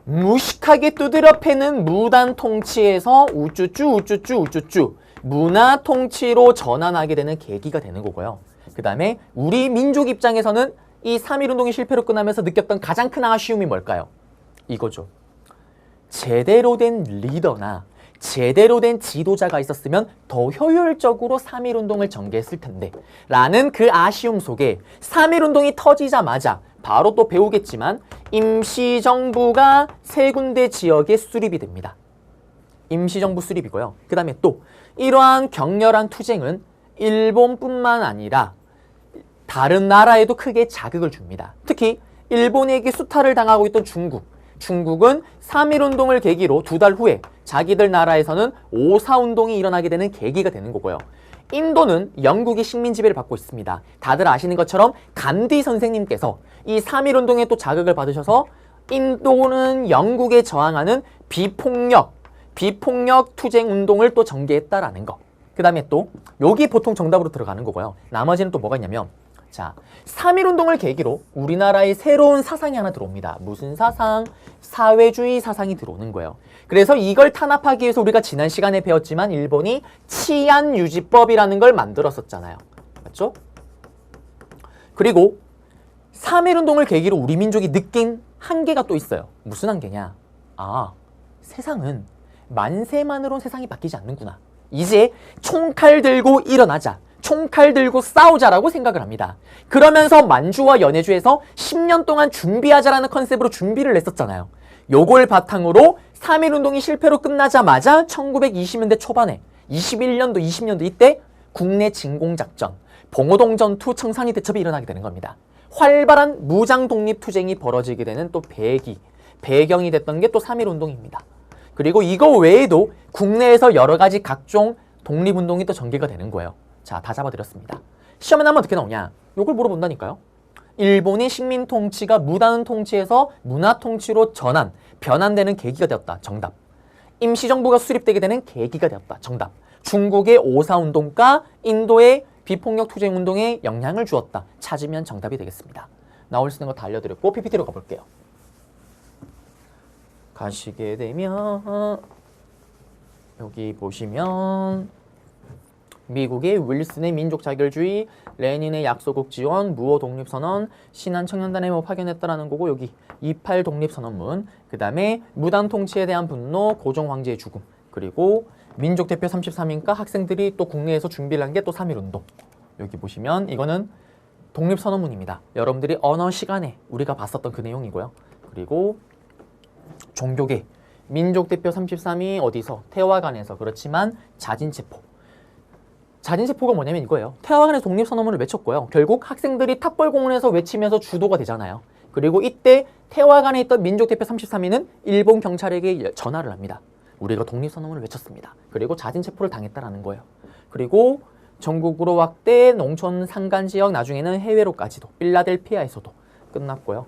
무식하게 두드려 패는 무단 통치에서 우쭈쭈 문화 통치로 전환하게 되는 계기가 되는 거고요. 그 다음에 우리 민족 입장에서는 이 3.1운동이 실패로 끝나면서 느꼈던 가장 큰 아쉬움이 뭘까요? 이거죠. 제대로 된 리더나 제대로 된 지도자가 있었으면 더 효율적으로 3.1운동을 전개했을 텐데 라는 그 아쉬움 속에 3.1운동이 터지자마자 바로 또 배우겠지만 임시정부가 세 군데 지역에 수립이 됩니다. 임시정부 수립이고요. 그 다음에 또 이러한 격렬한 투쟁은 일본뿐만 아니라 다른 나라에도 크게 자극을 줍니다. 특히 일본에게 수탈을 당하고 있던 중국은 3.1운동을 계기로 2달 후에 자기들 나라에서는 5.4운동이 일어나게 되는 계기가 되는 거고요. 인도는 영국의 식민 지배를 받고 있습니다. 다들 아시는 것처럼 간디 선생님께서 이 3.1운동에 또 자극을 받으셔서 인도는 영국에 저항하는 비폭력 투쟁 운동을 또 전개했다라는 거. 그 다음에 또 여기 보통 정답으로 들어가는 거고요. 나머지는 또 뭐가 있냐면, 자, 3.1운동을 계기로 우리나라에 새로운 사상이 하나 들어옵니다. 무슨 사상? 사회주의 사상이 들어오는 거예요. 그래서 이걸 탄압하기 위해서 우리가 지난 시간에 배웠지만 일본이 치안유지법이라는 걸 만들었었잖아요. 맞죠? 그리고 3.1운동을 계기로 우리 민족이 느낀 한계가 또 있어요. 무슨 한계냐? 세상은 만세만으로 세상이 바뀌지 않는구나. 이제 총칼 들고 일어나자. 총칼 들고 싸우자라고 생각을 합니다. 그러면서 만주와 연해주에서 10년 동안 준비하자라는 컨셉으로 준비를 냈었잖아요. 요걸 바탕으로 3.1운동이 실패로 끝나자마자 1920년대 초반에 21년도, 20년도 이때 국내 진공작전, 봉오동 전투, 청산리 대첩이 일어나게 되는 겁니다. 활발한 무장 독립투쟁이 벌어지게 되는 또 배경이 됐던 게 또 3.1운동입니다. 그리고 이거 외에도 국내에서 여러 가지 각종 독립운동이 또 전개가 되는 거예요. 자, 다 잡아드렸습니다. 시험에 나면 어떻게 나오냐? 요걸 물어본다니까요. 일본의 식민 통치가 무단 통치에서 문화 통치로 변환되는 계기가 되었다. 정답. 임시정부가 수립되게 되는 계기가 되었다. 정답. 중국의 5.4운동과 인도의 비폭력 투쟁운동에 영향을 주었다. 찾으면 정답이 되겠습니다. 나올 수 있는 거 다 알려드렸고 PPT로 가볼게요. 가시게 되면 여기 보시면 미국의 윌슨의 민족 자결주의, 레닌의 약소국 지원, 무어 독립선언, 신한 청년단의 뭐 파견했다라는 거고, 여기 28 독립선언문, 그 다음에 무단 통치에 대한 분노, 고종 황제의 죽음, 그리고 민족 대표 33인과 학생들이 또 국내에서 준비를 한 게 또 3.1운동. 여기 보시면 이거는 독립선언문입니다. 여러분들이 언어 시간에 우리가 봤었던 그 내용이고요. 그리고 종교계, 민족 대표 33이 어디서? 태화관에서. 그렇지만 자진체포. 자진체포가 뭐냐면 이거예요. 태화관에서 독립선언문을 외쳤고요. 결국 학생들이 탑벌공원에서 외치면서 주도가 되잖아요. 그리고 이때 태화관에 있던 민족 대표 33위는 일본 경찰에게 전화를 합니다. 우리가 독립선언문을 외쳤습니다. 그리고 자진체포를 당했다라는 거예요. 그리고 전국으로 확대, 농촌 산간 지역, 나중에는 해외로까지도 필라델피아에서도 끝났고요.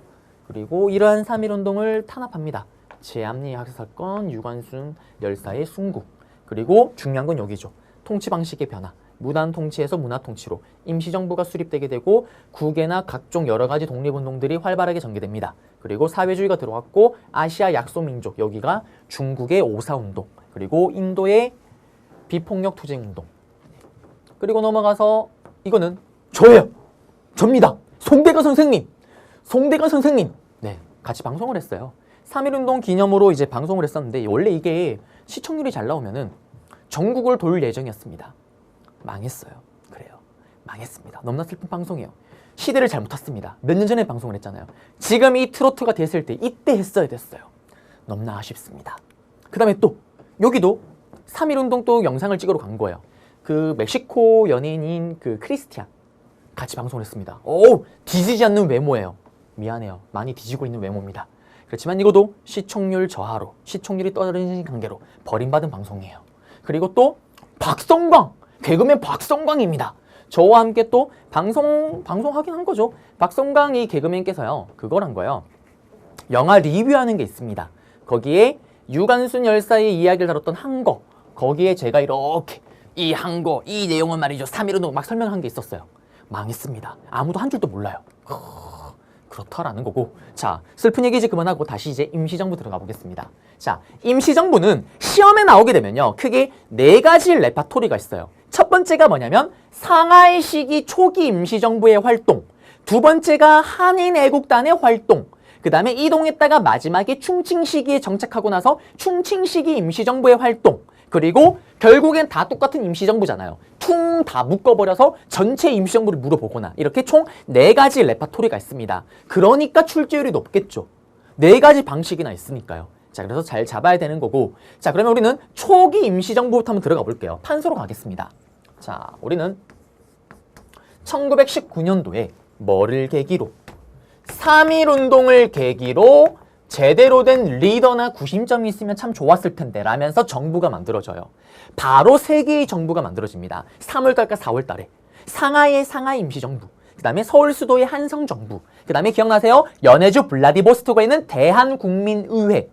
그리고 이러한 3.1운동을 탄압합니다. 제암리 학살건, 유관순 열사의 순국, 그리고 중요한 건 여기죠. 통치 방식의 변화, 무단 통치에서 문화 통치로 임시정부가 수립되게 되고 국외나 각종 여러 가지 독립운동들이 활발하게 전개됩니다. 그리고 사회주의가 들어왔고 아시아 약소민족, 여기가 중국의 오사운동, 그리고 인도의 비폭력 투쟁운동. 그리고 넘어가서 이거는 저예요. 접니다. 송대관 선생님. 송대관 선생님. 네, 같이 방송을 했어요. 3.1운동 기념으로 이제 방송을 했었는데 원래 이게 시청률이 잘 나오면은 전국을 돌 예정이었습니다. 망했어요. 그래요. 망했습니다. 너무나 슬픈 방송이에요. 시대를 잘못 탔습니다. 몇 년 전에 방송을 했잖아요. 지금 이 트로트가 됐을 때 이때 했어야 됐어요. 너무나 아쉽습니다. 그 다음에 또 여기도 3.1운동 또 영상을 찍으러 간 거예요. 그 멕시코 연예인인 그 크리스티안 같이 방송을 했습니다. 오, 뒤지지 않는 외모예요. 미안해요. 많이 뒤지고 있는 외모입니다. 그렇지만 이것도 시청률 저하로, 시청률이 떨어지는 관계로 버림받은 방송이에요. 그리고 또 박성광, 개그맨 박성광입니다. 저와 함께 또 방송하긴 한 거죠. 박성광 이 개그맨께서요, 그걸 한 거예요. 영화 리뷰하는 게 있습니다. 거기에 유관순 열사의 이야기를 다뤘던 한거, 거기에 제가 이렇게 이 한거, 이 내용은 말이죠, 3.1운동 막 설명한 게 있었어요. 망했습니다. 아무도 한 줄도 몰라요. 그렇다라는 거고. 자, 슬픈 얘기 이제 그만하고 다시 이제 임시정부 들어가 보겠습니다. 자, 임시정부는 시험에 나오게 되면요, 크게 4가지 레파토리가 있어요. 첫 번째가 뭐냐면 상하이 시기 초기 임시정부의 활동, 두 번째가 한인 애국단의 활동, 그 다음에 이동했다가 마지막에 충칭 시기에 정착하고 나서 충칭 시기 임시정부의 활동, 그리고 결국엔 다 똑같은 임시정부잖아요. 퉁 다 묶어버려서 전체 임시정부를 물어보거나, 이렇게 총 4가지 레파토리가 있습니다. 그러니까 출제율이 높겠죠. 4가지 방식이나 있으니까요. 자, 그래서 잘 잡아야 되는 거고. 자, 그러면 우리는 초기 임시정부부터 한번 들어가 볼게요. 판서로 가겠습니다. 자, 우리는 1919년도에 뭐를 계기로? 3.1운동을 계기로 제대로 된 리더나 구심점이 있으면 참 좋았을 텐데 라면서 정부가 만들어져요. 바로 3개의 정부가 만들어집니다. 3월달과 4월달에 상하이의 상하이 임시정부, 그 다음에 서울 수도의 한성정부, 그 다음에 기억나세요? 연해주 블라디보스토크에 있는 대한국민의회.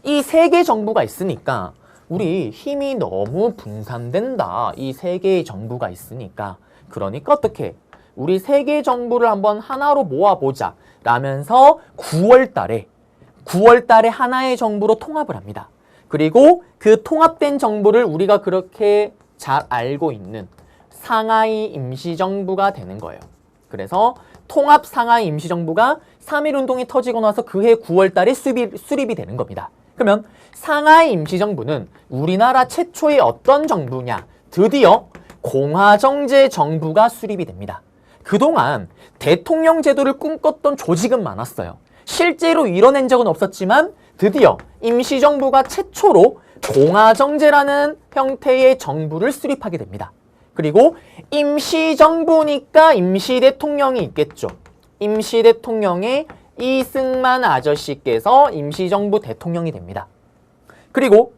이 3개 정부가 있으니까 우리 힘이 너무 분산된다. 이 3개의 정부가 있으니까. 그러니까 어떻게? 우리 3개 정부를 한번 하나로 모아보자 라면서 9월달에 하나의 정부로 통합을 합니다. 그리고 그 통합된 정부를 우리가 그렇게 잘 알고 있는 상하이 임시정부가 되는 거예요. 그래서 통합 상하이 임시정부가 3.1운동이 터지고 나서 그해 9월달에 수립이 되는 겁니다. 그러면 상하이 임시정부는 우리나라 최초의 어떤 정부냐? 드디어 공화정제 정부가 수립이 됩니다. 그동안 대통령 제도를 꿈꿨던 조직은 많았어요. 실제로 이뤄낸 적은 없었지만 드디어 임시정부가 최초로 공화정제라는 형태의 정부를 수립하게 됩니다. 그리고 임시정부니까 임시대통령이 있겠죠. 임시대통령의 이승만 아저씨께서 임시정부 대통령이 됩니다. 그리고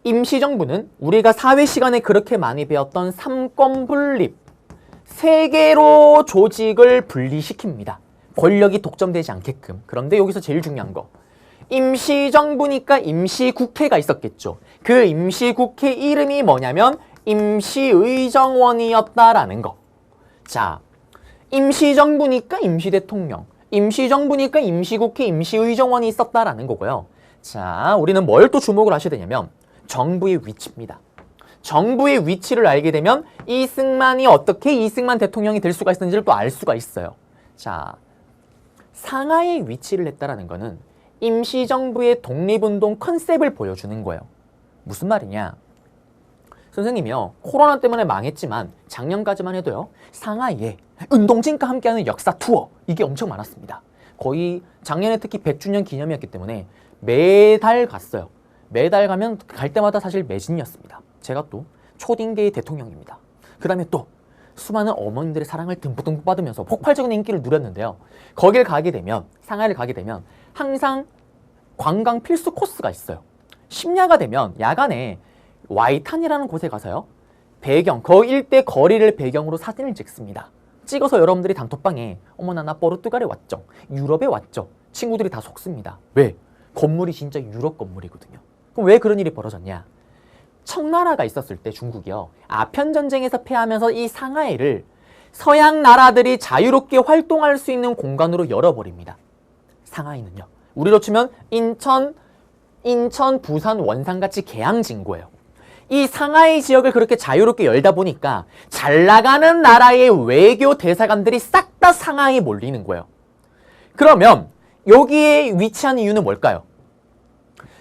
임시정부는 우리가 사회 시간에 그렇게 많이 배웠던 삼권분립, 3개로 조직을 분리시킵니다. 권력이 독점되지 않게끔. 그런데 여기서 제일 중요한 거, 임시정부니까 임시국회가 있었겠죠. 그 임시국회 이름이 뭐냐면 임시의정원이었다라는 거. 자, 임시정부니까 임시대통령, 임시정부니까 임시국회, 임시의정원이 있었다라는 거고요. 자, 우리는 뭘 또 주목을 하셔야 되냐면 정부의 위치입니다. 정부의 위치를 알게 되면 이승만이 어떻게 이승만 대통령이 될 수가 있었는지를 또 알 수가 있어요. 자, 상하이의 위치를 했다라는 거는 임시정부의 독립운동 컨셉을 보여주는 거예요. 무슨 말이냐? 선생님이요, 코로나 때문에 망했지만 작년까지만 해도요, 상하이에 운동진과 함께하는 역사 투어, 이게 엄청 많았습니다. 거의 작년에 특히 100주년 기념이었기 때문에 매달 갔어요. 매달 가면 갈 때마다 사실 매진이었습니다. 제가 또 초딩계의 대통령입니다. 그 다음에 또 수많은 어머님들의 사랑을 듬뿍듬뿍 받으면서 폭발적인 인기를 누렸는데요. 거길 가게 되면, 상하이를 가게 되면 항상 관광 필수 코스가 있어요. 심야가 되면 야간에 와이탄이라는 곳에 가서요, 배경, 그 일대 거리를 배경으로 사진을 찍습니다. 찍어서 여러분들이 단톡방에 어머나 나 포르투갈에 왔죠. 유럽에 왔죠. 친구들이 다 속습니다. 왜? 건물이 진짜 유럽 건물이거든요. 그럼 왜 그런 일이 벌어졌냐? 청나라가 있었을 때 중국이요. 아편전쟁에서 패하면서 이 상하이를 서양 나라들이 자유롭게 활동할 수 있는 공간으로 열어버립니다. 상하이는요. 우리로 치면 인천, 부산, 원산같이 계양진구예요. 이 상하이 지역을 그렇게 자유롭게 열다 보니까 잘 나가는 나라의 외교 대사관들이 싹 다 상하이에 몰리는 거예요. 그러면 여기에 위치한 이유는 뭘까요?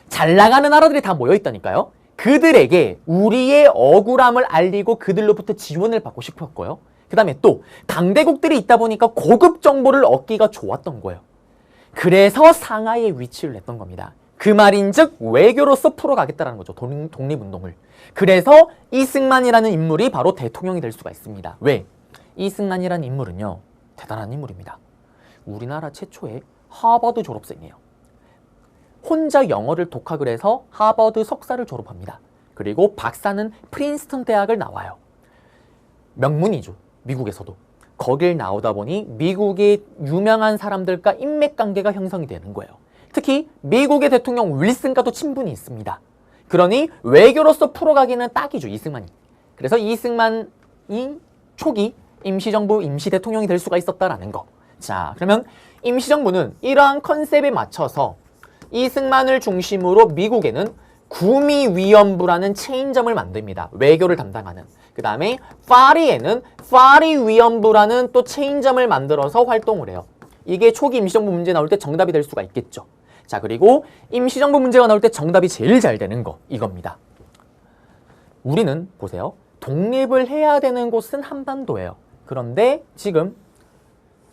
잘 나가는 나라들이 다 모여있다니까요. 그들에게 우리의 억울함을 알리고 그들로부터 지원을 받고 싶었고요. 그 다음에 또 강대국들이 있다 보니까 고급 정보를 얻기가 좋았던 거예요. 그래서 상하이에 위치를 냈던 겁니다. 그 말인즉 외교로서 풀어가겠다는 거죠. 독립운동을. 그래서 이승만이라는 인물이 바로 대통령이 될 수가 있습니다. 왜? 이승만이라는 인물은요. 대단한 인물입니다. 우리나라 최초의 하버드 졸업생이에요. 혼자 영어를 독학을 해서 하버드 석사를 졸업합니다. 그리고 박사는 프린스턴 대학을 나와요. 명문이죠. 미국에서도. 거길 나오다 보니 미국의 유명한 사람들과 인맥관계가 형성이 되는 거예요. 특히 미국의 대통령 윌슨과도 친분이 있습니다. 그러니 외교로서 풀어가기는 딱이죠. 이승만이. 그래서 이승만이 초기 임시정부 임시대통령이 될 수가 있었다라는 거. 자, 그러면 임시정부는 이러한 컨셉에 맞춰서 이승만을 중심으로 미국에는 구미위원부라는 체인점을 만듭니다. 외교를 담당하는. 그 다음에 파리에는 파리위원부라는 또 체인점을 만들어서 활동을 해요. 이게 초기 임시정부 문제 나올 때 정답이 될 수가 있겠죠. 자, 그리고 임시정부 문제가 나올 때 정답이 제일 잘 되는 거 이겁니다. 우리는 보세요. 독립을 해야 되는 곳은 한반도예요. 그런데 지금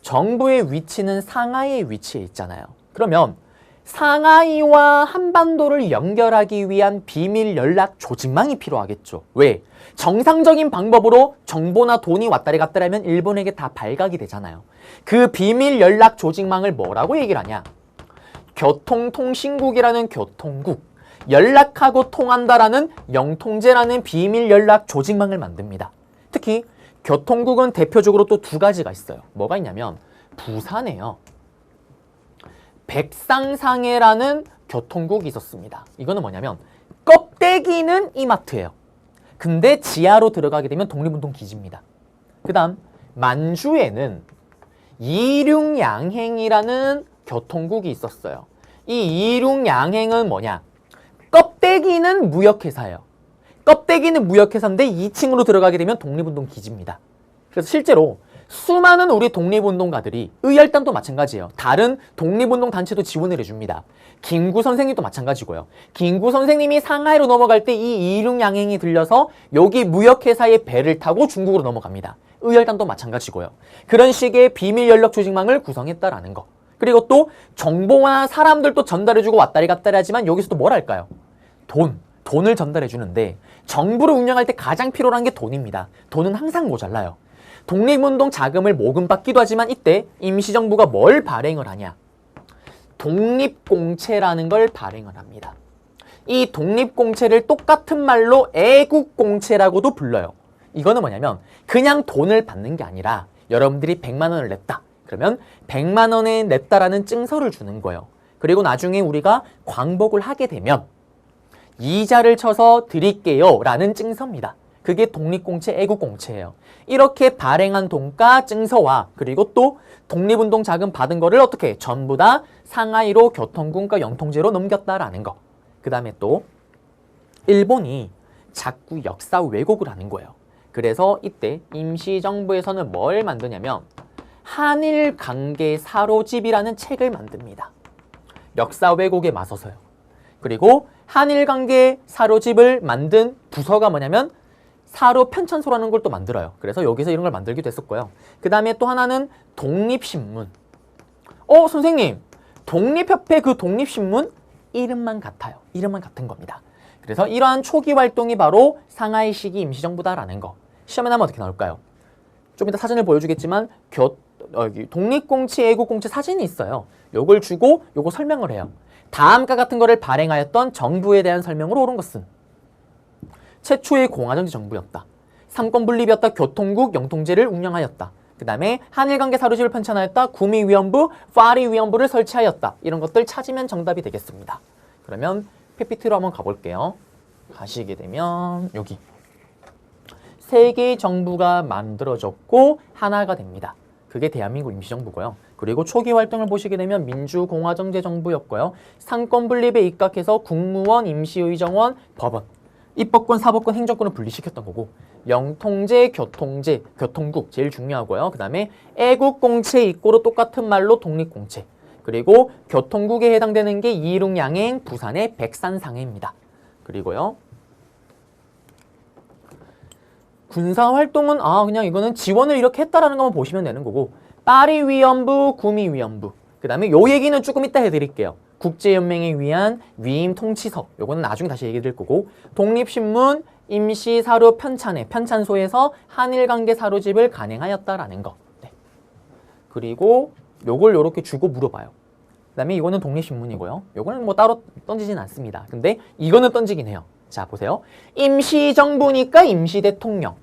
정부의 위치는 상하이에 위치해 있잖아요. 그러면 상하이와 한반도를 연결하기 위한 비밀 연락 조직망이 필요하겠죠. 왜? 정상적인 방법으로 정보나 돈이 왔다리 갔다리 하면 일본에게 다 발각이 되잖아요. 그 비밀 연락 조직망을 뭐라고 얘기를 하냐? 교통통신국이라는 교통국, 연락하고 통한다라는 영통제라는 비밀 연락 조직망을 만듭니다. 특히 교통국은 대표적으로 또 두 가지가 있어요. 뭐가 있냐면 부산에요. 백상상해라는 교통국이 있었습니다. 이거는 뭐냐면 껍데기는 이마트예요. 근데 지하로 들어가게 되면 독립운동 기지입니다. 그 다음 만주에는 이륙양행이라는 교통국이 있었어요. 이 이륙양행은 뭐냐? 껍데기는 무역회사예요. 껍데기는 무역회사인데 2층으로 들어가게 되면 독립운동 기지입니다. 그래서 실제로 수많은 우리 독립운동가들이 의열단도 마찬가지예요. 다른 독립운동 단체도 지원을 해줍니다. 김구 선생님도 마찬가지고요. 김구 선생님이 상하이로 넘어갈 때 이 이륙양행이 들려서 여기 무역회사의 배를 타고 중국으로 넘어갑니다. 의열단도 마찬가지고요. 그런 식의 비밀 연락 조직망을 구성했다라는 거. 그리고 또 정보나 사람들도 전달해주고 왔다리 갔다리 하지만 여기서도 뭘 할까요? 돈을 전달해 주는데 정부를 운영할 때 가장 필요한 게 돈입니다. 돈은 항상 모자라요. 독립운동 자금을 모금받기도 하지만 이때 임시정부가 뭘 발행을 하냐? 독립공채라는 걸 발행을 합니다. 이 독립공채를 똑같은 말로 애국공채라고도 불러요. 이거는 뭐냐면 그냥 돈을 받는 게 아니라 여러분들이 100만 원을 냈다. 그러면 100만 원에 냈다라는 증서를 주는 거예요. 그리고 나중에 우리가 광복을 하게 되면 이자를 쳐서 드릴게요 라는 증서입니다. 그게 독립공채, 애국공채예요. 이렇게 발행한 돈가 증서와 그리고 또 독립운동 자금 받은 거를 어떻게 전부 다 상하이로 교통국과 영통제로 넘겼다라는 거. 그 다음에 또 일본이 자꾸 역사 왜곡을 하는 거예요. 그래서 이때 임시정부에서는 뭘 만드냐면 한일관계 사로집이라는 책을 만듭니다. 역사 왜곡에 맞서서요. 그리고 한일관계 사로집을 만든 부서가 뭐냐면 사로 편찬소라는 걸 또 만들어요. 그래서 여기서 이런 걸 만들기도 했었고요. 그 다음에 또 하나는 독립신문. 선생님, 독립협회 그 독립신문 이름만 같아요. 이름만 같은 겁니다. 그래서 이러한 초기 활동이 바로 상하이 시기 임시정부다라는 거. 시험에 나면 어떻게 나올까요? 좀 이따 사진을 보여주겠지만 독립공채, 애국공채 사진이 있어요. 요걸 주고 요거 설명을 해요. 다음과 같은 거를 발행하였던 정부에 대한 설명으로 옳은 것은 최초의 공화정치 정부였다. 삼권 분립이었다. 교통국, 영통제를 운영하였다. 그 다음에 한일관계 사료집을 편찬하였다. 구미위원부, 파리위원부를 설치하였다. 이런 것들 찾으면 정답이 되겠습니다. 그러면 PPT로 한번 가볼게요. 가시게 되면 여기 세 개의 정부가 만들어졌고 하나가 됩니다. 그게 대한민국 임시정부고요. 그리고 초기 활동을 보시게 되면 민주공화정제정부였고요. 상권 분립에 입각해서 국무원, 임시의정원, 법원, 입법권, 사법권, 행정권을 분리시켰던 거고 영통제, 교통제, 교통국 제일 중요하고요. 그 다음에 애국공채 입고로 똑같은 말로 독립공채 그리고 교통국에 해당되는 게 이륙양행, 부산의 백산상해입니다. 그리고요. 군사활동은 그냥 이거는 지원을 이렇게 했다라는 것만 보시면 되는 거고 파리위원부, 구미위원부 그 다음에 요 얘기는 조금 이따 해드릴게요. 국제연맹에 위한 위임 통치서 요거는 나중에 다시 얘기 드릴 거고 독립신문, 임시사료 편찬회, 편찬소에서 한일관계 사료집을 간행하였다라는 거. 네. 그리고 요걸 요렇게 주고 물어봐요. 그 다음에 이거는 독립신문이고요. 요거는 뭐 따로 던지진 않습니다. 근데 이거는 던지긴 해요. 자 보세요. 임시정부니까 임시대통령,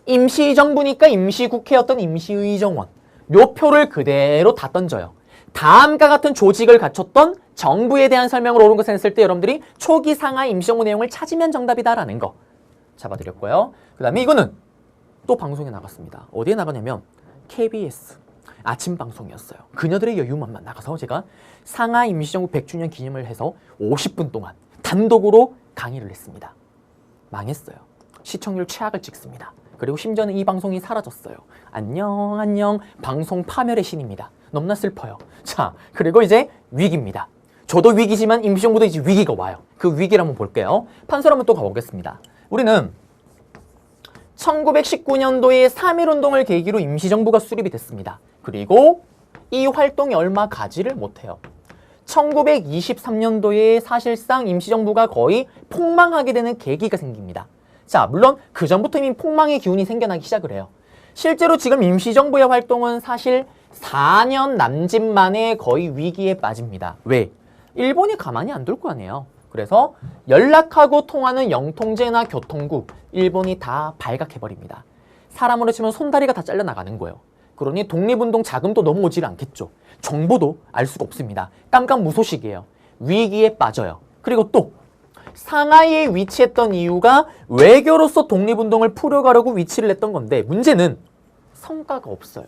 임시정부니까 임시국회였던 임시의정원 요 표를 그대로 다 던져요. 다음과 같은 조직을 갖췄던 정부에 대한 설명을 옳은 것을 했을 때 여러분들이 초기 상하 임시정부 내용을 찾으면 정답이다라는 거 잡아드렸고요. 그 다음에 이거는 또 방송에 나갔습니다. 어디에 나가냐면 KBS 아침 방송이었어요. 그녀들의 여유만만 나가서 제가 상하 임시정부 100주년 기념을 해서 50분 동안 단독으로 강의를 했습니다. 망했어요. 시청률 최악을 찍습니다. 그리고 심지어는 이 방송이 사라졌어요. 안녕 안녕 방송 파멸의 신입니다. 너무나 슬퍼요. 자 그리고 이제 위기입니다. 저도 위기지만 임시정부도 이제 위기가 와요. 그 위기를 한번 볼게요. 판서로 한번 또 가보겠습니다. 우리는 1919년도에 3.1운동을 계기로 임시정부가 수립이 됐습니다. 그리고 이 활동이 얼마 가지를 못해요. 1923년도에 사실상 임시정부가 거의 폭망하게 되는 계기가 생깁니다. 자, 물론 그 전부터 이미 폭망의 기운이 생겨나기 시작을 해요. 실제로 지금 임시정부의 활동은 사실 4년 남짓 만에 거의 위기에 빠집니다. 왜? 일본이 가만히 안 둘 거 아니에요. 그래서 연락하고 통하는 영통제나 교통국, 일본이 다 발각해버립니다. 사람으로 치면 손다리가 다 잘려나가는 거예요. 그러니 독립운동 자금도 넘어오질 않겠죠. 정보도 알 수가 없습니다. 깜깜무소식이에요. 위기에 빠져요. 그리고 또 상하이에 위치했던 이유가 외교로서 독립운동을 풀어가려고 위치를 했던 건데 문제는 성과가 없어요.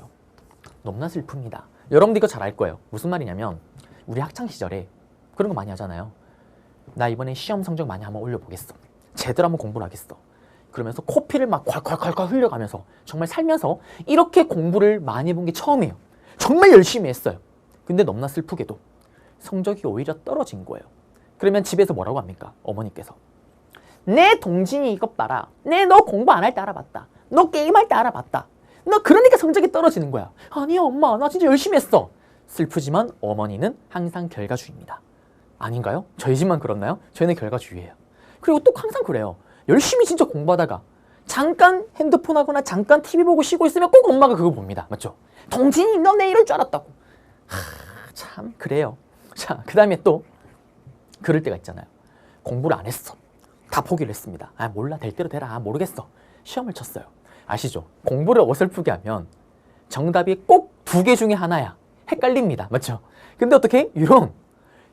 너무나 슬픕니다. 여러분들 이거 잘 알 거예요. 무슨 말이냐면 우리 학창시절에 그런 거 많이 하잖아요. 나 이번에 시험 성적 많이 한번 올려보겠어. 제대로 한번 공부를 하겠어. 그러면서 코피를 막 콸콸콸콸 흘려가면서 정말 살면서 이렇게 공부를 많이 본 게 처음이에요. 정말 열심히 했어요. 근데 너무나 슬프게도 성적이 오히려 떨어진 거예요. 그러면 집에서 뭐라고 합니까? 어머니께서 내 동진이 이것 봐라. 내 너 공부 안 할 때 알아봤다. 너 게임할 때 알아봤다. 너 그러니까 성적이 떨어지는 거야. 아니야 엄마 나 진짜 열심히 했어. 슬프지만 어머니는 항상 결과주의입니다. 아닌가요? 저희 집만 그렇나요? 저희는 결과주의예요. 그리고 또 항상 그래요. 열심히 진짜 공부하다가 잠깐 핸드폰 하거나 잠깐 TV 보고 쉬고 있으면 꼭 엄마가 그거 봅니다. 맞죠? 동진이 너 내 이럴 줄 알았다고. 참 그래요. 자, 그 다음에 또 그럴 때가 있잖아요. 공부를 안 했어. 다 포기를 했습니다. 몰라 될 대로 되라. 모르겠어. 시험을 쳤어요. 아시죠? 공부를 어설프게 하면 정답이 꼭 2개 중에 하나야. 헷갈립니다. 맞죠? 근데 어떻게? 이런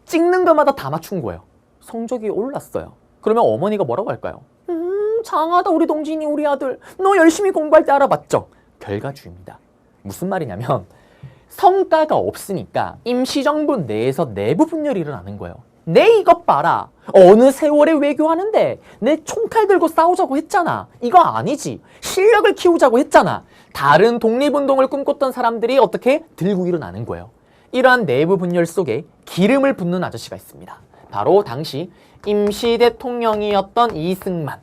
찍는 것마다 다 맞춘 거예요. 성적이 올랐어요. 그러면 어머니가 뭐라고 할까요? 장하다 우리 동진이 우리 아들. 너 열심히 공부할 때 알아봤죠? 결과주의입니다. 무슨 말이냐면 성과가 없으니까 임시정부 내에서 내부 분열이 일어나는 거예요. 내 이것 봐라. 어느 세월에 외교하는데 내 총칼 들고 싸우자고 했잖아. 이거 아니지. 실력을 키우자고 했잖아. 다른 독립운동을 꿈꿨던 사람들이 어떻게 들고 일어나는 거예요. 이러한 내부 분열 속에 기름을 붓는 아저씨가 있습니다. 바로 당시 임시대통령이었던 이승만,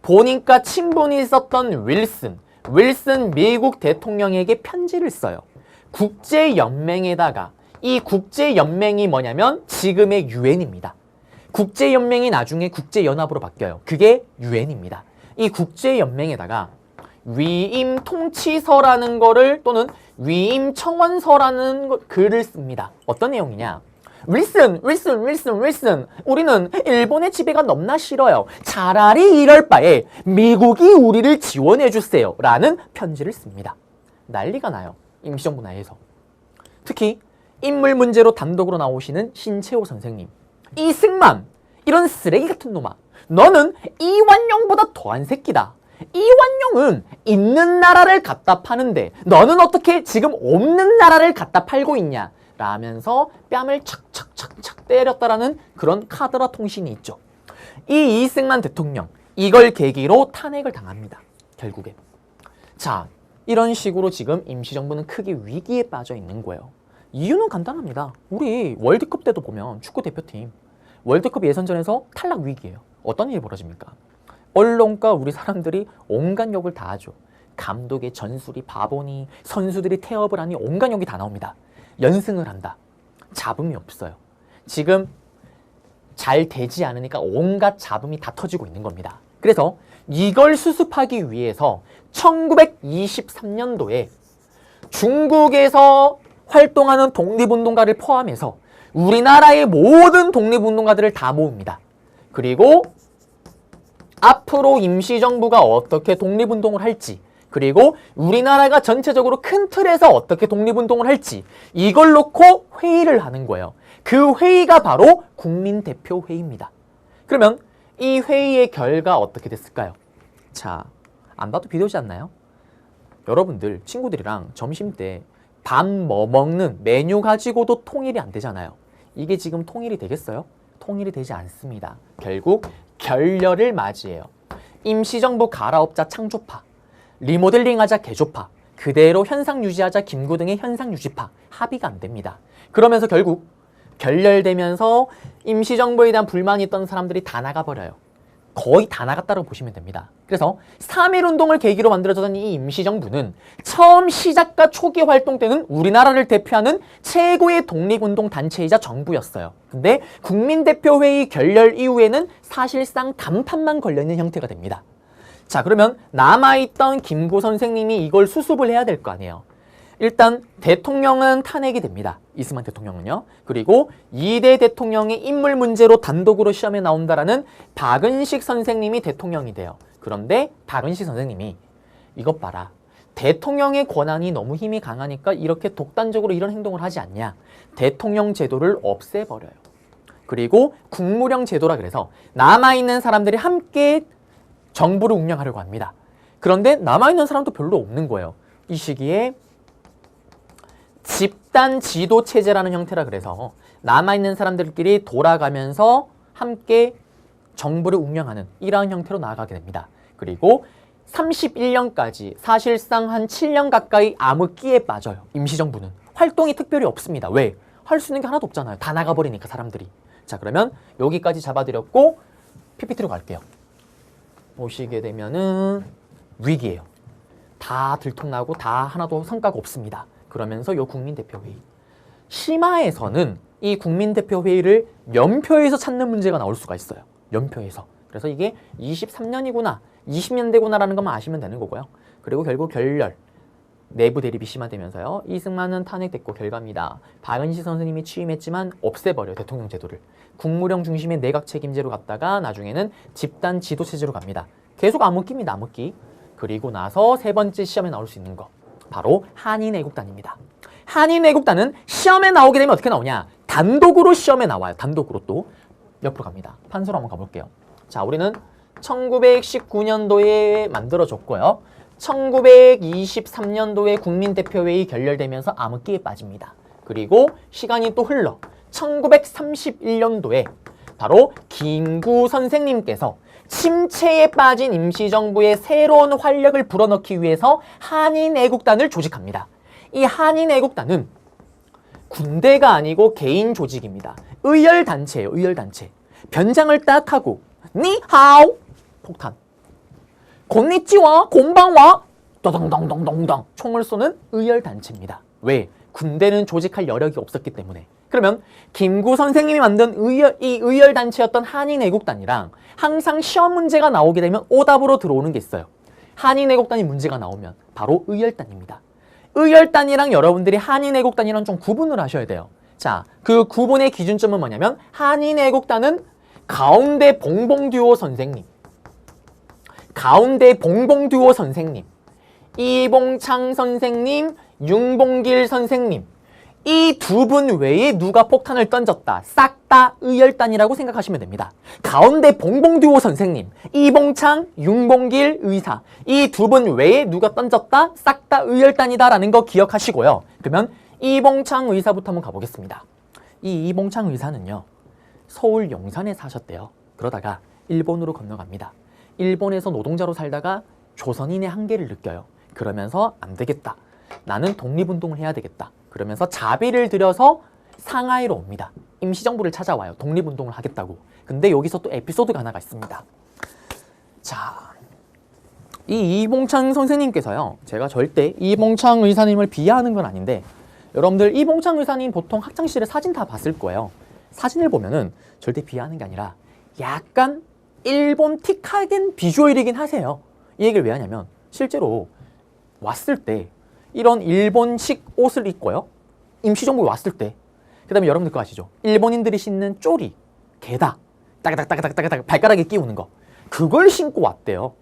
본인과 친분이 있었던 윌슨 미국 대통령에게 편지를 써요. 국제연맹에다가 이 국제연맹이 뭐냐면 지금의 유엔입니다. 국제연맹이 나중에 국제연합으로 바뀌어요. 그게 유엔입니다. 이 국제연맹에다가 위임 통치서라는 거를 또는 위임 청원서라는 글을 씁니다. 어떤 내용이냐? 윌슨, 윌슨, 윌슨, 윌슨. 우리는 일본의 지배가 너무나 싫어요. 차라리 이럴 바에 미국이 우리를 지원해 주세요. 라는 편지를 씁니다. 난리가 나요. 임시정부 내에서. 특히 인물 문제로 단독으로 나오시는 신채호 선생님. 이승만, 이런 쓰레기 같은 놈아. 너는 이완용보다 더한 새끼다. 이완용은 있는 나라를 갖다 파는데 너는 어떻게 지금 없는 나라를 갖다 팔고 있냐 라면서 뺨을 착착착착 때렸다라는 그런 카더라 통신이 있죠. 이 이승만 대통령 이걸 계기로 탄핵을 당합니다. 결국에. 자, 이런 식으로 지금 임시정부는 크게 위기에 빠져 있는 거예요. 이유는 간단합니다. 우리 월드컵 때도 보면 축구 대표팀 월드컵 예선전에서 탈락 위기예요. 어떤 일이 벌어집니까? 언론과 우리 사람들이 온갖 욕을 다 하죠. 감독의 전술이 바보니 선수들이 태업을 하니 온갖 욕이 다 나옵니다. 연승을 한다. 잡음이 없어요. 지금 잘 되지 않으니까 온갖 잡음이 다 터지고 있는 겁니다. 그래서 이걸 수습하기 위해서 1923년도에 중국에서 활동하는 독립운동가를 포함해서 우리나라의 모든 독립운동가들을 다 모읍니다. 그리고 앞으로 임시정부가 어떻게 독립운동을 할지, 그리고 우리나라가 전체적으로 큰 틀에서 어떻게 독립운동을 할지 이걸 놓고 회의를 하는 거예요. 그 회의가 바로 국민대표회의입니다. 그러면 이 회의의 결과 어떻게 됐을까요? 자, 안 봐도 비디오지 않나요? 여러분들 친구들이랑 점심 때 밥 뭐 먹는 메뉴 가지고도 통일이 안 되잖아요. 이게 지금 통일이 되겠어요? 통일이 되지 않습니다. 결국 결렬을 맞이해요. 임시정부 갈아엎자 창조파, 리모델링하자 개조파, 그대로 현상 유지하자 김구 등의 현상 유지파 합의가 안 됩니다. 그러면서 결국 결렬되면서 임시정부에 대한 불만이 있던 사람들이 다 나가버려요. 거의 다 나갔다고 보시면 됩니다. 그래서 3.1운동을 계기로 만들어졌던 이 임시정부는 처음 시작과 초기 활동 때는 우리나라를 대표하는 최고의 독립운동 단체이자 정부였어요. 근데 국민대표회의 결렬 이후에는 사실상 간판만 걸려있는 형태가 됩니다. 자, 그러면 남아있던 김구 선생님이 이걸 수습을 해야 될 거 아니에요. 일단 대통령은 탄핵이 됩니다. 이승만 대통령은요. 그리고 2대 대통령이 인물 문제로 단독으로 시험에 나온다라는 박은식 선생님이 대통령이 돼요. 그런데 박은식 선생님이 이것 봐라. 대통령의 권한이 너무 힘이 강하니까 이렇게 독단적으로 이런 행동을 하지 않냐. 대통령 제도를 없애버려요. 그리고 국무령 제도라 그래서 남아있는 사람들이 함께 정부를 운영하려고 합니다. 그런데 남아있는 사람도 별로 없는 거예요. 이 시기에 집단 지도 체제라는 형태라 그래서 남아있는 사람들끼리 돌아가면서 함께 정부를 운영하는 이러한 형태로 나아가게 됩니다. 그리고 31년까지 사실상 한 7년 가까이 암흑기에 빠져요. 임시정부는. 활동이 특별히 없습니다. 왜? 할 수 있는 게 하나도 없잖아요. 다 나가버리니까 사람들이. 자, 그러면 여기까지 잡아드렸고 PPT로 갈게요. 보시게 되면은 위기예요. 다 들통나고 다 하나도 성과가 없습니다. 그러면서 요 국민대표회의. 심화에서는 이 국민대표회의를 연표에서 찾는 문제가 나올 수가 있어요. 연표에서. 그래서 이게 23년이구나, 20년 되구나라는 것만 아시면 되는 거고요. 그리고 결국 결렬. 내부 대립이 심화되면서요. 이승만은 탄핵됐고 결과입니다. 박은식 선생님이 취임했지만 없애버려요. 대통령 제도를. 국무령 중심의 내각 책임제로 갔다가 나중에는 집단 지도체제로 갑니다. 계속 암흑기입니다. 암흑기. 그리고 나서 세 번째 시험에 나올 수 있는 거. 바로 한인애국단입니다. 한인애국단은 시험에 나오게 되면 어떻게 나오냐? 단독으로 시험에 나와요. 단독으로 또. 옆으로 갑니다. 판서로 한번 가볼게요. 자, 우리는 1919년도에 만들어졌고요. 1923년도에 국민대표회의 결렬되면서 암흑기에 빠집니다. 그리고 시간이 또 흘러 1931년도에 바로 김구 선생님께서 침체에 빠진 임시정부의 새로운 활력을 불어넣기 위해서 한인애국단을 조직합니다. 이 한인애국단은 군대가 아니고 개인 조직입니다. 의열단체예요. 의열단체. 변장을 딱 하고 니하오 폭탄, 곤니찌와 곤방와 떠덩덩덩덩덩 총을 쏘는 의열단체입니다. 왜? 군대는 조직할 여력이 없었기 때문에. 그러면 김구 선생님이 만든 이 의열단체였던 한인애국단이랑 항상 시험 문제가 나오게 되면 오답으로 들어오는 게 있어요. 한인애국단이 문제가 나오면 바로 의열단입니다. 의열단이랑 여러분들이 한인애국단이랑 좀 구분을 하셔야 돼요. 자, 그 구분의 기준점은 뭐냐면 한인애국단은 가운데 봉봉듀오 선생님, 가운데 봉봉듀오 선생님, 이봉창 선생님, 윤봉길 선생님, 이 두 분 외에 누가 폭탄을 던졌다. 싹 다 의열단이라고 생각하시면 됩니다. 가운데 봉봉듀오 선생님, 이봉창, 윤봉길 의사, 이 두 분 외에 누가 던졌다. 싹 다 의열단이다라는 거 기억하시고요. 그러면 이봉창 의사부터 한번 가보겠습니다. 이 이봉창 의사는요, 서울 용산에 사셨대요. 그러다가 일본으로 건너갑니다. 일본에서 노동자로 살다가 조선인의 한계를 느껴요. 그러면서 안 되겠다. 나는 독립운동을 해야 되겠다. 그러면서 자비를 들여서 상하이로 옵니다. 임시정부를 찾아와요. 독립운동을 하겠다고. 근데 여기서 또 에피소드가 하나가 있습니다. 자, 이 이봉창 선생님께서요, 제가 절대 이봉창 의사님을 비하하는 건 아닌데, 여러분들 이봉창 의사님 보통 학창시절에 사진 다 봤을 거예요. 사진을 보면은 절대 비하하는 게 아니라 약간 일본 틱하겐 비주얼이긴 하세요. 이 얘기를 왜 하냐면 실제로 왔을 때 이런 일본식 옷을 입고요. 임시정부에 왔을 때. 그 다음에 여러분들 그거 아시죠? 일본인들이 신는 쪼리, 게다, 따가닥따가닥따가닥 발가락에 끼우는 거. 그걸 신고 왔대요.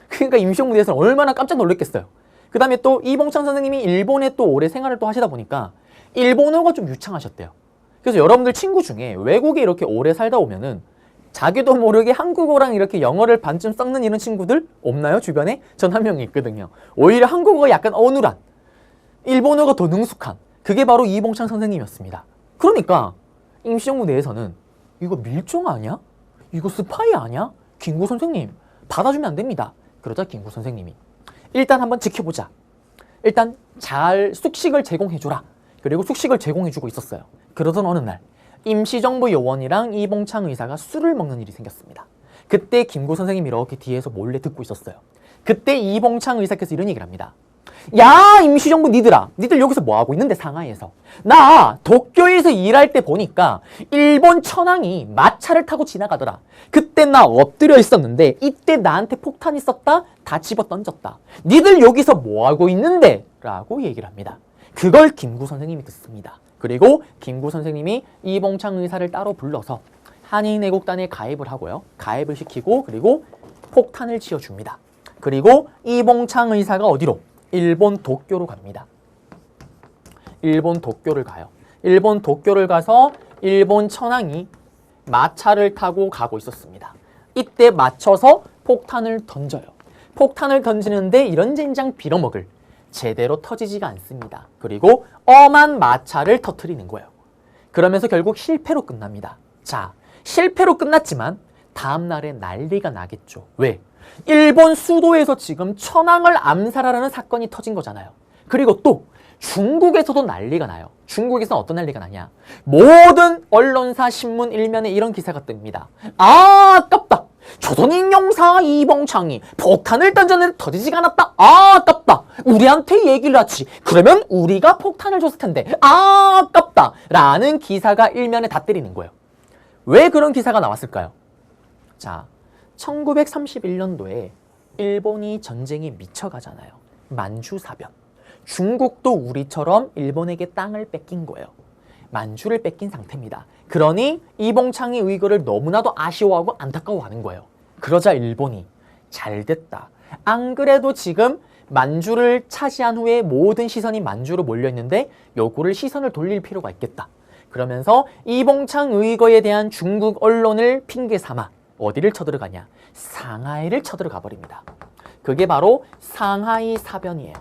그러니까 임시정부에서는 얼마나 깜짝 놀랐겠어요. 그 다음에 또 이봉창 선생님이 일본에 또 오래 생활을 또 하시다 보니까 일본어가 좀 유창하셨대요. 그래서 여러분들 친구 중에 외국에 이렇게 오래 살다 오면은 자기도 모르게 한국어랑 이렇게 영어를 반쯤 섞는 이런 친구들 없나요? 주변에? 전 한 명 있거든요. 오히려 한국어가 약간 어눌한, 일본어가 더 능숙한, 그게 바로 이봉창 선생님이었습니다. 그러니까 임시정부 내에서는 이거 밀종 아니야? 이거 스파이 아니야? 김구 선생님 받아주면 안 됩니다. 그러자 김구 선생님이 일단 한번 지켜보자. 일단 잘 숙식을 제공해주라. 그리고 숙식을 제공해주고 있었어요. 그러던 어느 날 임시정부 요원이랑 이봉창 의사가 술을 먹는 일이 생겼습니다. 그때 김구 선생님이 이렇게 뒤에서 몰래 듣고 있었어요. 그때 이봉창 의사께서 이런 얘기를 합니다. 야, 임시정부 니들아, 니들 여기서 뭐하고 있는데 상하이에서. 나 도쿄에서 일할 때 보니까 일본 천황이 마차를 타고 지나가더라. 그때 나 엎드려 있었는데 이때 나한테 폭탄이 썼다. 다 집어 던졌다. 니들 여기서 뭐하고 있는데? 라고 얘기를 합니다. 그걸 김구 선생님이 듣습니다. 그리고 김구 선생님이 이봉창 의사를 따로 불러서 한인애국단에 가입을 하고요. 가입을 시키고 그리고 폭탄을 지어줍니다. 그리고 이봉창 의사가 어디로? 일본 도쿄로 갑니다. 일본 도쿄를 가요. 일본 도쿄를 가서 일본 천황이 마차를 타고 가고 있었습니다. 이때 맞춰서 폭탄을 던져요. 폭탄을 던지는데 이런 젠장 빌어먹을 제대로 터지지가 않습니다. 그리고 엄한 마차를 터뜨리는 거예요. 그러면서 결국 실패로 끝납니다. 자, 실패로 끝났지만 다음 날에 난리가 나겠죠. 왜? 일본 수도에서 지금 천황을 암살하라는 사건이 터진 거잖아요. 그리고 또 중국에서도 난리가 나요. 중국에서는 어떤 난리가 나냐? 모든 언론사 신문 일면에 이런 기사가 뜹니다. 아, 아깝다. 조선인 용사 이봉창이 폭탄을 던졌는데 터지지가 않았다. 아, 아깝다. 우리한테 얘기를 하지. 그러면 우리가 폭탄을 줬을 텐데. 아, 아깝다. 라는 기사가 일면에 다 때리는 거예요. 왜 그런 기사가 나왔을까요? 자, 1931년도에 일본이 전쟁에 미쳐가잖아요. 만주사변. 중국도 우리처럼 일본에게 땅을 뺏긴 거예요. 만주를 뺏긴 상태입니다. 그러니 이봉창의 의거를 너무나도 아쉬워하고 안타까워하는 거예요. 그러자 일본이 잘 됐다. 안 그래도 지금 만주를 차지한 후에 모든 시선이 만주로 몰려있는데 요거를 시선을 돌릴 필요가 있겠다. 그러면서 이봉창 의거에 대한 중국 언론을 핑계 삼아 어디를 쳐들어가냐? 상하이를 쳐들어가 버립니다. 그게 바로 상하이 사변이에요.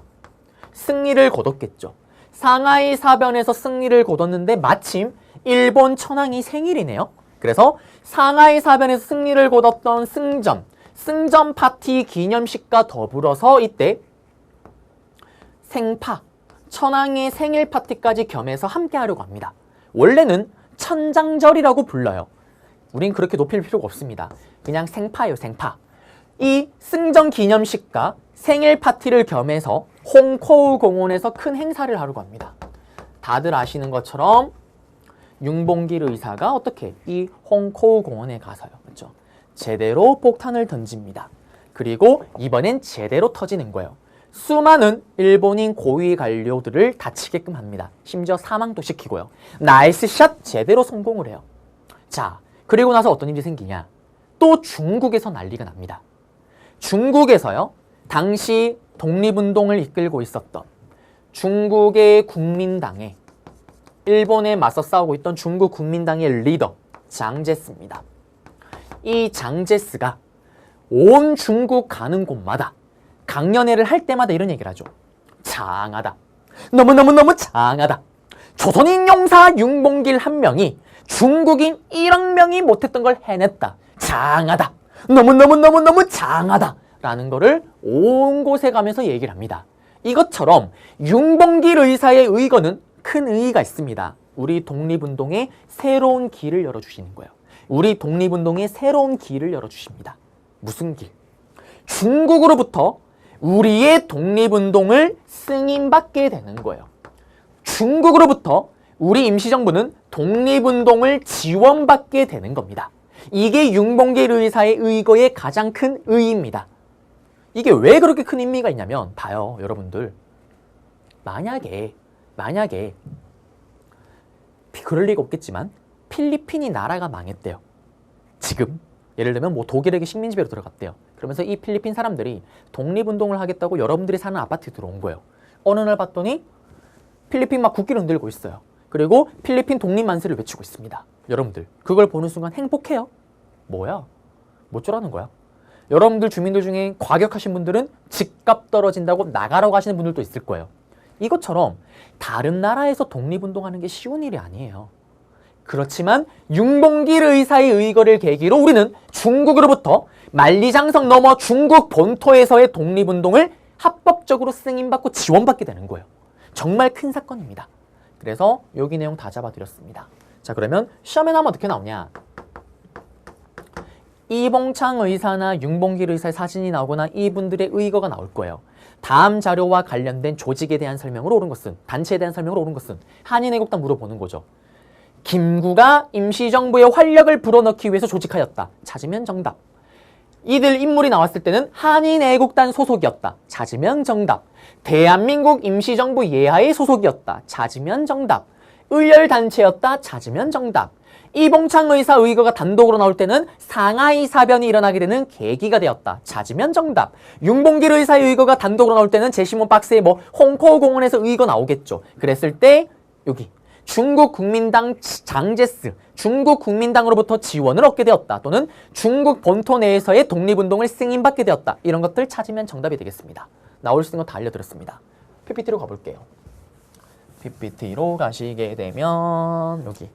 승리를 거뒀겠죠. 상하이 사변에서 승리를 거뒀는데 마침 일본 천황이 생일이네요. 그래서 상하이 사변에서 승리를 거뒀던 승전 파티 기념식과 더불어서 이때 생파, 천황의 생일 파티까지 겸해서 함께 하려고 합니다. 원래는 천장절이라고 불러요. 우린 그렇게 높일 필요가 없습니다. 그냥 생파예요, 생파. 이 승전 기념식과 생일 파티를 겸해서 홍코우 공원에서 큰 행사를 하려고 합니다. 다들 아시는 것처럼 윤봉길 의사가 어떻게 이 홍코우 공원에 가서요. 그렇죠? 제대로 폭탄을 던집니다. 그리고 이번엔 제대로 터지는 거예요. 수많은 일본인 고위 관료들을 다치게끔 합니다. 심지어 사망도 시키고요. 나이스 샷 제대로 성공을 해요. 자, 그리고 나서 어떤 일이 생기냐. 또 중국에서 난리가 납니다. 중국에서요. 당시 독립운동을 이끌고 있었던 중국의 국민당에 일본에 맞서 싸우고 있던 중국 국민당의 리더 장제스입니다. 이 장제스가 온 중국 가는 곳마다 강연회를 할 때마다 이런 얘기를 하죠. 장하다. 너무너무너무 장하다. 조선인 용사 윤봉길 한 명이 중국인 1억 명이 못했던 걸 해냈다. 장하다. 너무너무너무너무 장하다. 라는 거를 온 곳에 가면서 얘기를 합니다. 이것처럼 윤봉길 의사의 의거는 큰 의의가 있습니다. 우리 독립운동에 새로운 길을 열어주시는 거예요. 우리 독립운동에 새로운 길을 열어주십니다. 무슨 길? 중국으로부터 우리의 독립운동을 승인받게 되는 거예요. 중국으로부터 우리 임시정부는 독립운동을 지원받게 되는 겁니다. 이게 윤봉길 의사의 의거의 가장 큰 의의입니다. 이게 왜 그렇게 큰 의미가 있냐면 봐요, 여러분들. 만약에 그럴 리가 없겠지만 필리핀이 나라가 망했대요. 지금 예를 들면 뭐 독일에게 식민지배로 들어갔대요. 그러면서 이 필리핀 사람들이 독립운동을 하겠다고 여러분들이 사는 아파트에 들어온 거예요. 어느 날 봤더니 필리핀 막 국기를 흔들고 있어요. 그리고 필리핀 독립만세를 외치고 있습니다. 여러분들 그걸 보는 순간 행복해요? 뭐야? 뭐 어쩌라는 거야? 여러분들 주민들 중에 과격하신 분들은 집값 떨어진다고 나가라고 하시는 분들도 있을 거예요. 이것처럼 다른 나라에서 독립운동하는 게 쉬운 일이 아니에요. 그렇지만 윤봉길 의사의 의거를 계기로 우리는 중국으로부터 만리장성 넘어 중국 본토에서의 독립운동을 합법적으로 승인받고 지원받게 되는 거예요. 정말 큰 사건입니다. 그래서 여기 내용 다 잡아드렸습니다. 자, 그러면 시험에 나오면 어떻게 나오냐? 이봉창 의사나 윤봉길 의사의 사진이 나오거나 이분들의 의거가 나올 거예요. 다음 자료와 관련된 조직에 대한 설명으로 옳은 것은, 단체에 대한 설명으로 옳은 것은 한인애국당 물어보는 거죠. 김구가 임시정부의 활력을 불어넣기 위해서 조직하였다. 찾으면 정답. 이들 인물이 나왔을 때는 한인애국단 소속이었다. 찾으면 정답. 대한민국 임시정부 예하의 소속이었다. 찾으면 정답. 의열단체였다. 찾으면 정답. 이봉창 의사 의거가 단독으로 나올 때는 상하이 사변이 일어나게 되는 계기가 되었다. 찾으면 정답. 윤봉길 의사의 의거가 단독으로 나올 때는 제시몬 박스에 뭐 홍코 공원에서 의거 나오겠죠. 그랬을 때 여기 중국 국민당 장제스, 중국 국민당으로부터 지원을 얻게 되었다. 또는 중국 본토 내에서의 독립운동을 승인받게 되었다. 이런 것들 찾으면 정답이 되겠습니다. 나올 수 있는 거 다 알려드렸습니다. PPT로 가볼게요. PPT로 가시게 되면 여기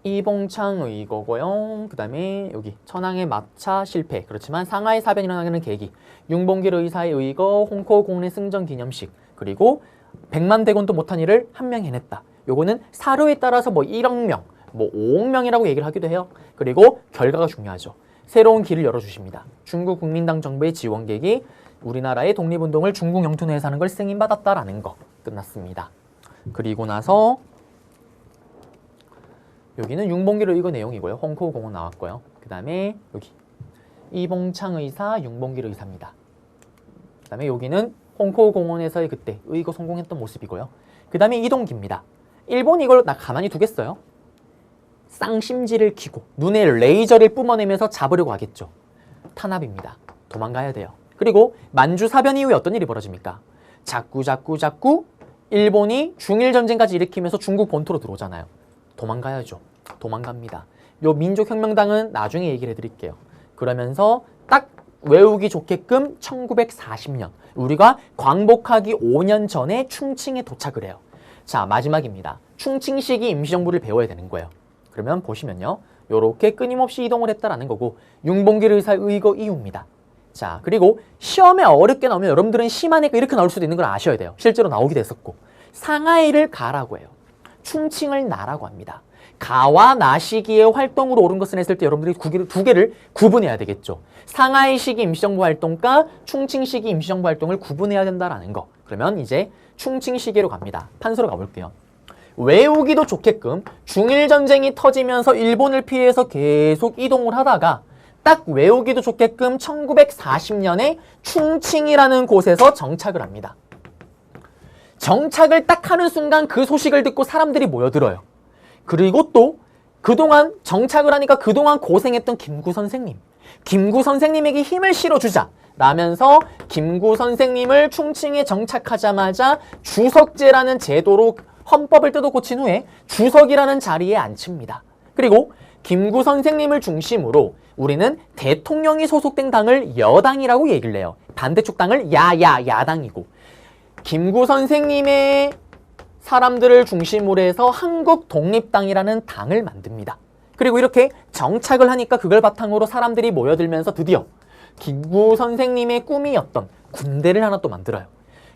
이봉창 의거고요. 그 다음에 여기 천황의 막차 실패. 그렇지만 상하이 사변이 일어나는 계기. 윤봉길 의사의 의거, 홍코 공례 승전 기념식. 그리고 100만 대군도 못한 일을 한 명이 해냈다. 요거는 사료에 따라서 뭐 1억 명, 뭐 5억 명이라고 얘기를 하기도 해요. 그리고 결과가 중요하죠. 새로운 길을 열어주십니다. 중국 국민당 정부의 지원 계기, 우리나라의 독립운동을 중국 영토 내에서 하는 걸 승인받았다라는 거 끝났습니다. 그리고 나서 여기는 윤봉길 의거 내용이고요. 홍코 공원 나왔고요. 그 다음에 여기 이봉창 의사, 윤봉길 의사입니다. 그 다음에 여기는 홍코 공원에서의 그때 의거 성공했던 모습이고요. 그 다음에 이동기입니다. 일본이 이걸 나 가만히 두겠어요? 쌍심지를 키고 눈에 레이저를 뿜어내면서 잡으려고 하겠죠. 탄압입니다. 도망가야 돼요. 그리고 만주 사변 이후에 어떤 일이 벌어집니까? 자꾸 일본이 중일전쟁까지 일으키면서 중국 본토로 들어오잖아요. 도망가야죠. 도망갑니다. 요 민족혁명당은 나중에 얘기를 해드릴게요. 그러면서 딱 외우기 좋게끔 1940년 우리가 광복하기 5년 전에 충칭에 도착을 해요. 자, 마지막입니다. 충칭 시기 임시정부를 배워야 되는 거예요. 그러면 보시면요. 요렇게 끊임없이 이동을 했다라는 거고 윤봉길 의사의 의거 이유입니다. 자, 그리고 시험에 어렵게 나오면 여러분들은 심하니까 이렇게 나올 수도 있는 걸 아셔야 돼요. 실제로 나오기도 했었고 상하이를 가라고 해요. 충칭을 나라고 합니다. 가와 나 시기의 활동으로 옳은 것을 했을 때 여러분들이 두 개를 구분해야 되겠죠. 상하이 시기 임시정부 활동과 충칭 시기 임시정부 활동을 구분해야 된다라는 거. 그러면 이제 충칭 시기로 갑니다. 판서로 가볼게요. 외우기도 좋게끔 중일전쟁이 터지면서 일본을 피해서 계속 이동을 하다가 딱 외우기도 좋게끔 1940년에 충칭이라는 곳에서 정착을 합니다. 정착을 딱 하는 순간 그 소식을 듣고 사람들이 모여들어요. 그리고 또 그동안 정착을 하니까 그동안 고생했던 김구 선생님, 김구 선생님에게 힘을 실어주자 라면서 김구 선생님을 충칭에 정착하자마자 주석제라는 제도로 헌법을 뜯어 고친 후에 주석이라는 자리에 앉힙니다. 그리고 김구 선생님을 중심으로 우리는 대통령이 소속된 당을 여당이라고 얘기를 해요. 반대쪽 당을 야당이고, 김구 선생님의 사람들을 중심으로 해서 한국독립당이라는 당을 만듭니다. 그리고 이렇게 정착을 하니까 그걸 바탕으로 사람들이 모여들면서 드디어 김구 선생님의 꿈이었던 군대를 하나 또 만들어요.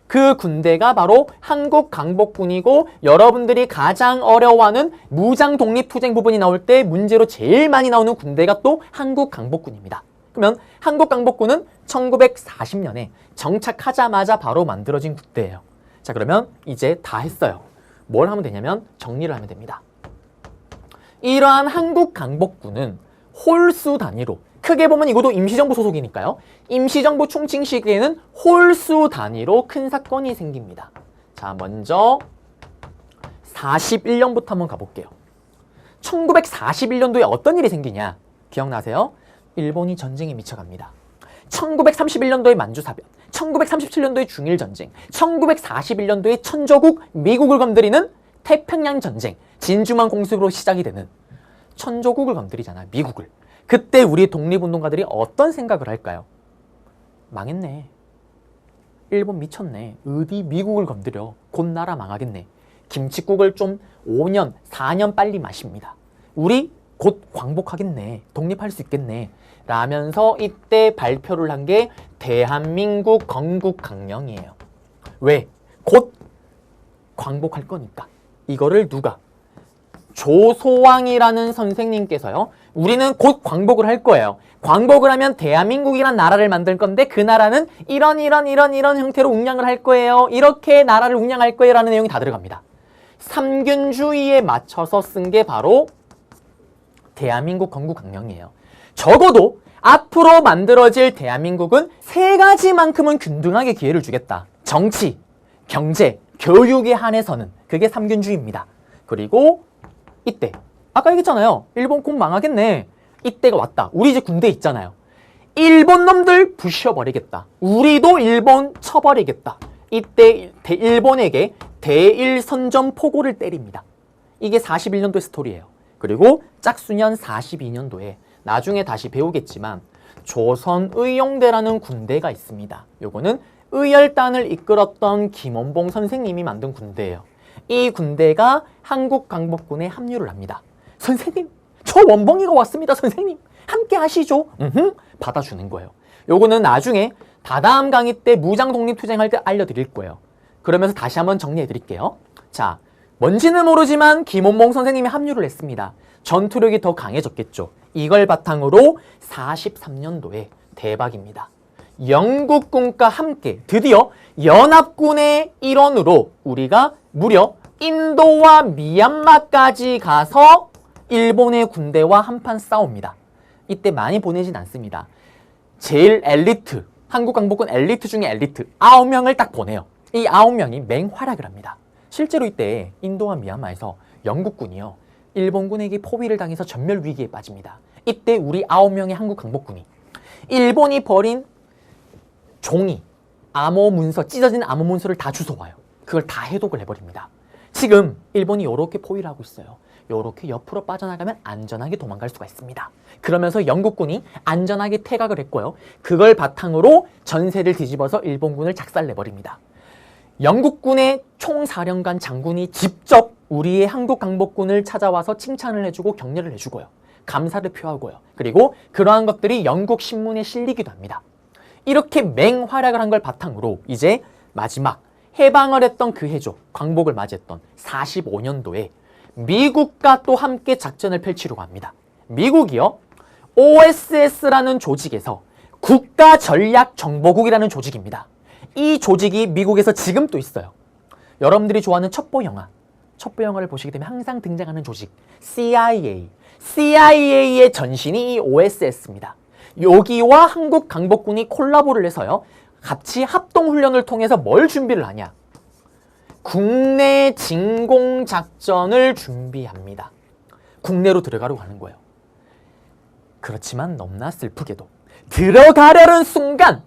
그 군대가 바로 한국강복군이고, 여러분들이 가장 어려워하는 무장독립투쟁 부분이 나올 때 문제로 제일 많이 나오는 군대가 또 한국강복군입니다. 그러면 한국강복군은 1940년에 정착하자마자 바로 만들어진 군대예요. 자, 그러면 이제 다 했어요. 뭘 하면 되냐면 정리를 하면 됩니다. 이러한 한국강복군은 홀수 단위로, 크게 보면 이것도 임시정부 소속이니까요. 임시정부 충칭 시기에는 홀수 단위로 큰 사건이 생깁니다. 자, 먼저 41년부터 한번 가볼게요. 1941년도에 어떤 일이 생기냐? 기억나세요? 일본이 전쟁에 미쳐갑니다. 1931년도에 만주사변, 1937년도에 중일전쟁, 1941년도에 천조국 미국을 건드리는 태평양전쟁, 진주만 공습으로 시작이 되는 천조국을 건드리잖아, 미국을. 그때 우리 독립운동가들이 어떤 생각을 할까요? 망했네. 일본 미쳤네. 어디 미국을 건드려. 곧 나라 망하겠네. 김칫국을 좀 5년, 4년 빨리 마십니다. 우리 곧 광복하겠네. 독립할 수 있겠네. 라면서 이때 발표를 한 게 대한민국 건국강령이에요. 왜? 곧 광복할 거니까. 이거를 누가? 조소왕이라는 선생님께서요. 우리는 곧 광복을 할 거예요. 광복을 하면 대한민국이란 나라를 만들 건데 그 나라는 이런 형태로 운영을 할 거예요. 이렇게 나라를 운영할 거예요. 라는 내용이 다 들어갑니다. 삼균주의에 맞춰서 쓴 게 바로 대한민국 건국강령이에요. 적어도 앞으로 만들어질 대한민국은 세 가지만큼은 균등하게 기회를 주겠다. 정치, 경제, 교육에 한해서는. 그게 삼균주의입니다. 그리고 이때 아까 얘기했잖아요. 일본 곧 망하겠네. 이때가 왔다. 우리 이제 군대 있잖아요. 일본 놈들 부셔버리겠다. 우리도 일본 쳐버리겠다. 이때 일본에게 대일선전포고를 때립니다. 이게 41년도의 스토리예요. 그리고 짝수년 42년도에 나중에 다시 배우겠지만 조선의용대라는 군대가 있습니다. 요거는 의열단을 이끌었던 김원봉 선생님이 만든 군대예요. 이 군대가 한국강복군에 합류를 합니다. 선생님, 저 원봉이가 왔습니다. 선생님, 함께 하시죠. 받아주는 거예요. 요거는 나중에 다다음 강의 때 무장독립투쟁할 때 알려드릴 거예요. 그러면서 다시 한번 정리해 드릴게요. 자, 뭔지는 모르지만 김원봉 선생님이 합류를 했습니다. 전투력이 더 강해졌겠죠. 이걸 바탕으로 43년도에 대박입니다. 영국군과 함께 드디어 연합군의 일원으로 우리가 무려 인도와 미얀마까지 가서 일본의 군대와 한판 싸웁니다. 이때 많이 보내진 않습니다. 제일 엘리트, 한국강복군 엘리트 중에 엘리트 9명을 딱 보내요. 이 9명이 맹활약을 합니다. 실제로 이때 인도와 미얀마에서 영국군이요, 일본군에게 포위를 당해서 전멸 위기에 빠집니다. 이때 우리 9명의 한국강복군이 일본이 버린 종이, 암호 문서, 찢어진 암호 문서를 다 주워와요. 그걸 다 해독을 해버립니다. 지금 일본이 이렇게 포위를 하고 있어요. 이렇게 옆으로 빠져나가면 안전하게 도망갈 수가 있습니다. 그러면서 영국군이 안전하게 퇴각을 했고요. 그걸 바탕으로 전세를 뒤집어서 일본군을 작살내버립니다. 영국군의 총사령관 장군이 직접 우리의 한국강복군을 찾아와서 칭찬을 해주고 격려를 해주고요. 감사를 표하고요. 그리고 그러한 것들이 영국 신문에 실리기도 합니다. 이렇게 맹활약을 한 걸 바탕으로 이제 마지막 해방을 했던 그 해죠. 광복을 맞이했던 45년도에 미국과 또 함께 작전을 펼치려고 합니다. 미국이요, OSS라는 조직에서 국가전략정보국이라는 조직입니다. 이 조직이 미국에서 지금 또 있어요. 여러분들이 좋아하는 첩보영화, 첩보영화를 보시게 되면 항상 등장하는 조직 CIA, CIA의 전신이 이 OSS입니다. 여기와 한국 강복군이 콜라보를 해서요. 같이 합동훈련을 통해서 뭘 준비를 하냐? 국내 진공작전을 준비합니다. 국내로 들어가려고 하는 거예요. 그렇지만 너무나 슬프게도 들어가려는 순간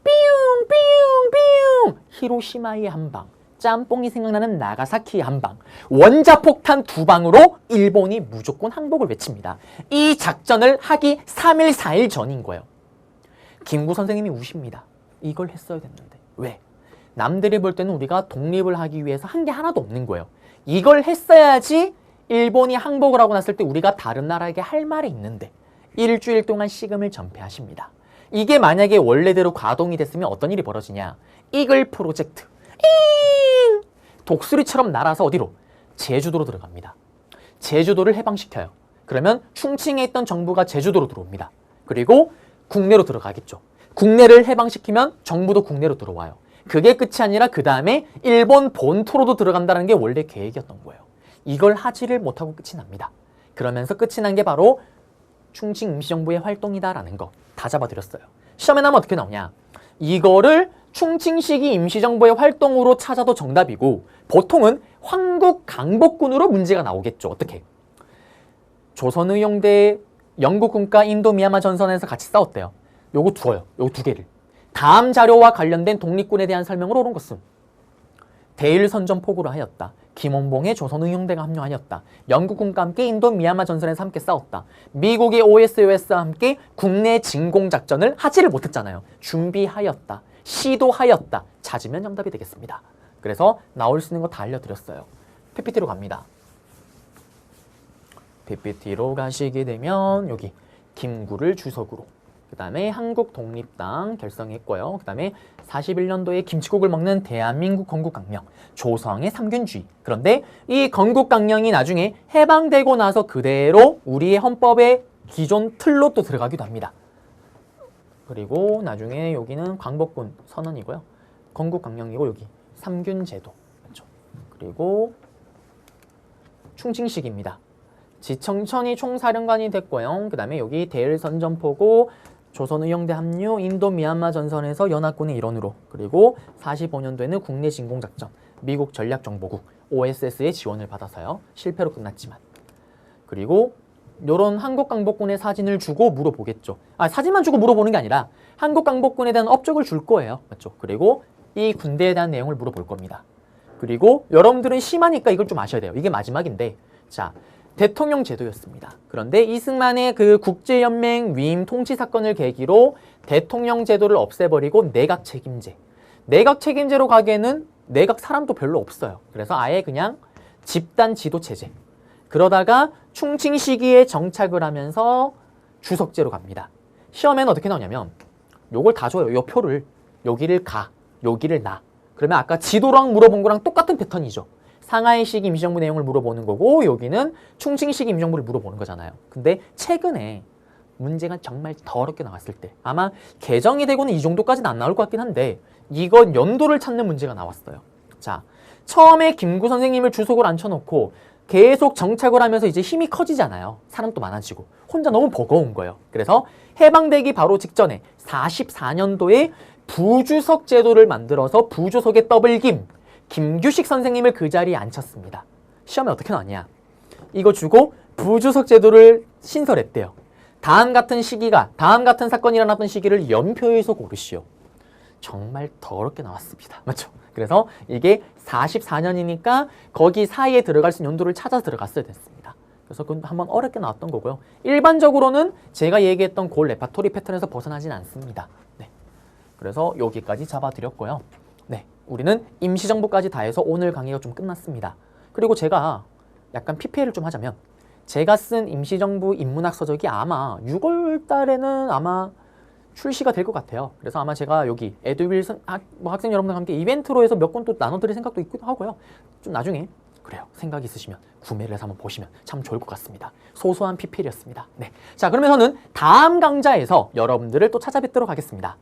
삐용 히로시마의 한 방, 짬뽕이 생각나는 나가사키의 한 방, 원자폭탄 2방으로 일본이 무조건 항복을 외칩니다. 이 작전을 하기 3일 4일 전인 거예요. 김구 선생님이 우십니다. 이걸 했어야 됐는데 왜? 남들이 볼 때는 우리가 독립을 하기 위해서 한 게 하나도 없는 거예요. 이걸 했어야지 일본이 항복을 하고 났을 때 우리가 다른 나라에게 할 말이 있는데 일주일 동안 식음을 전폐하십니다. 이게 만약에 원래대로 가동이 됐으면 어떤 일이 벌어지냐? 이글 프로젝트 독수리처럼 날아서 어디로? 제주도로 들어갑니다. 제주도를 해방시켜요. 그러면 충칭에 있던 정부가 제주도로 들어옵니다. 그리고 국내로 들어가겠죠. 국내를 해방시키면 정부도 국내로 들어와요. 그게 끝이 아니라 그 다음에 일본 본토로도 들어간다는 게 원래 계획이었던 거예요. 이걸 하지를 못하고 끝이 납니다. 그러면서 끝이 난 게 바로 충칭 임시정부의 활동이다라는 거 다 잡아드렸어요. 시험에 나면 어떻게 나오냐? 이거를 충칭 시기 임시정부의 활동으로 찾아도 정답이고 보통은 황국 강복군으로 문제가 나오겠죠. 어떻게? 조선의용대 영국 군과 인도 미얀마 전선에서 같이 싸웠대요. 요거 두어요. 요거 두 개를. 다음 자료와 관련된 독립군에 대한 설명을 옳은 것은 대일선전 포고를 하였다. 김원봉의 조선의용대가 합류하였다. 영국군과 함께 인도 미얀마 전선에서 함께 싸웠다. 미국의 OSOS와 함께 국내 진공작전을 하지를 못했잖아요. 준비하였다. 시도하였다. 찾으면 정답이 되겠습니다. 그래서 나올 수 있는 거 다 알려드렸어요. PPT로 갑니다. PPT로 가시게 되면 여기 김구를 주석으로 그 다음에 한국독립당 결성했고요. 그 다음에 41년도에 김치국을 먹는 대한민국 건국강령, 조성의 삼균주의. 그런데 이 건국강령이 나중에 해방되고 나서 그대로 우리의 헌법의 기존 틀로 또 들어가기도 합니다. 그리고 나중에 여기는 광복군 선언이고요. 건국강령이고 여기 삼균제도. 그렇죠? 그리고 충칭식입니다. 지청천이 총사령관이 됐고요. 그 다음에 여기 대일선전포고 조선의용대 합류, 인도 미얀마 전선에서 연합군의 일원으로, 그리고 45년도에는 국내 진공작전, 미국 전략정보국 OSS의 지원을 받아서요. 실패로 끝났지만. 그리고 요런 한국강복군의 사진을 주고 물어보겠죠. 사진만 주고 물어보는 게 아니라 한국강복군에 대한 업적을 줄 거예요. 맞죠? 그리고 이 군대에 대한 내용을 물어볼 겁니다. 그리고 여러분들은 심하니까 이걸 좀 아셔야 돼요. 이게 마지막인데, 자, 대통령 제도였습니다. 그런데 이승만의 그 국제연맹 위임 통치 사건을 계기로 대통령 제도를 없애버리고 내각 책임제. 내각 책임제로 가기에는 내각 사람도 별로 없어요. 그래서 아예 그냥 집단 지도 체제. 그러다가 충칭 시기에 정착을 하면서 주석제로 갑니다. 시험에는 어떻게 나오냐면 요걸 다 줘요. 요 표를 여기를 가, 여기를 나. 그러면 아까 지도랑 물어본 거랑 똑같은 패턴이죠. 상하이 시기 임시정부 내용을 물어보는 거고 여기는 충칭 시기 임시정부를 물어보는 거잖아요. 근데 최근에 문제가 정말 더럽게 나왔을 때 아마 개정이 되고는 이 정도까지는 안 나올 것 같긴 한데 이건 연도를 찾는 문제가 나왔어요. 자, 처음에 김구 선생님을 주석으로 앉혀놓고 계속 정착을 하면서 이제 힘이 커지잖아요. 사람도 많아지고 혼자 너무 버거운 거예요. 그래서 해방되기 바로 직전에 44년도에 부주석 제도를 만들어서 부주석의 더블김 김규식 선생님을 그 자리에 앉혔습니다. 시험에 어떻게 나왔냐? 이거 주고 부주석 제도를 신설했대요. 다음 같은 사건이 일어났던 시기를 연표에서 고르시오. 정말 더럽게 나왔습니다. 맞죠? 그래서 이게 44년이니까 거기 사이에 들어갈 수 있는 연도를 찾아서 들어갔어야 됐습니다. 그래서 그건 한번 어렵게 나왔던 거고요. 일반적으로는 제가 얘기했던 골 레파토리 패턴에서 벗어나진 않습니다. 네. 그래서 여기까지 잡아드렸고요. 네, 우리는 임시정부까지 다 해서 오늘 강의가 좀 끝났습니다. 그리고 제가 약간 PPL을 좀 하자면 제가 쓴 임시정부 인문학 서적이 아마 6월 달에는 아마 출시가 될 것 같아요. 그래서 아마 제가 여기 에듀윌 학생 여러분들과 함께 이벤트로 해서 몇 권 또 나눠드릴 생각도 있기도 하고요. 좀 나중에 그래요. 생각 있으시면 구매를 해서 한번 보시면 참 좋을 것 같습니다. 소소한 PPL이었습니다. 네, 자 그러면 저는 다음 강좌에서 여러분들을 또 찾아뵙도록 하겠습니다.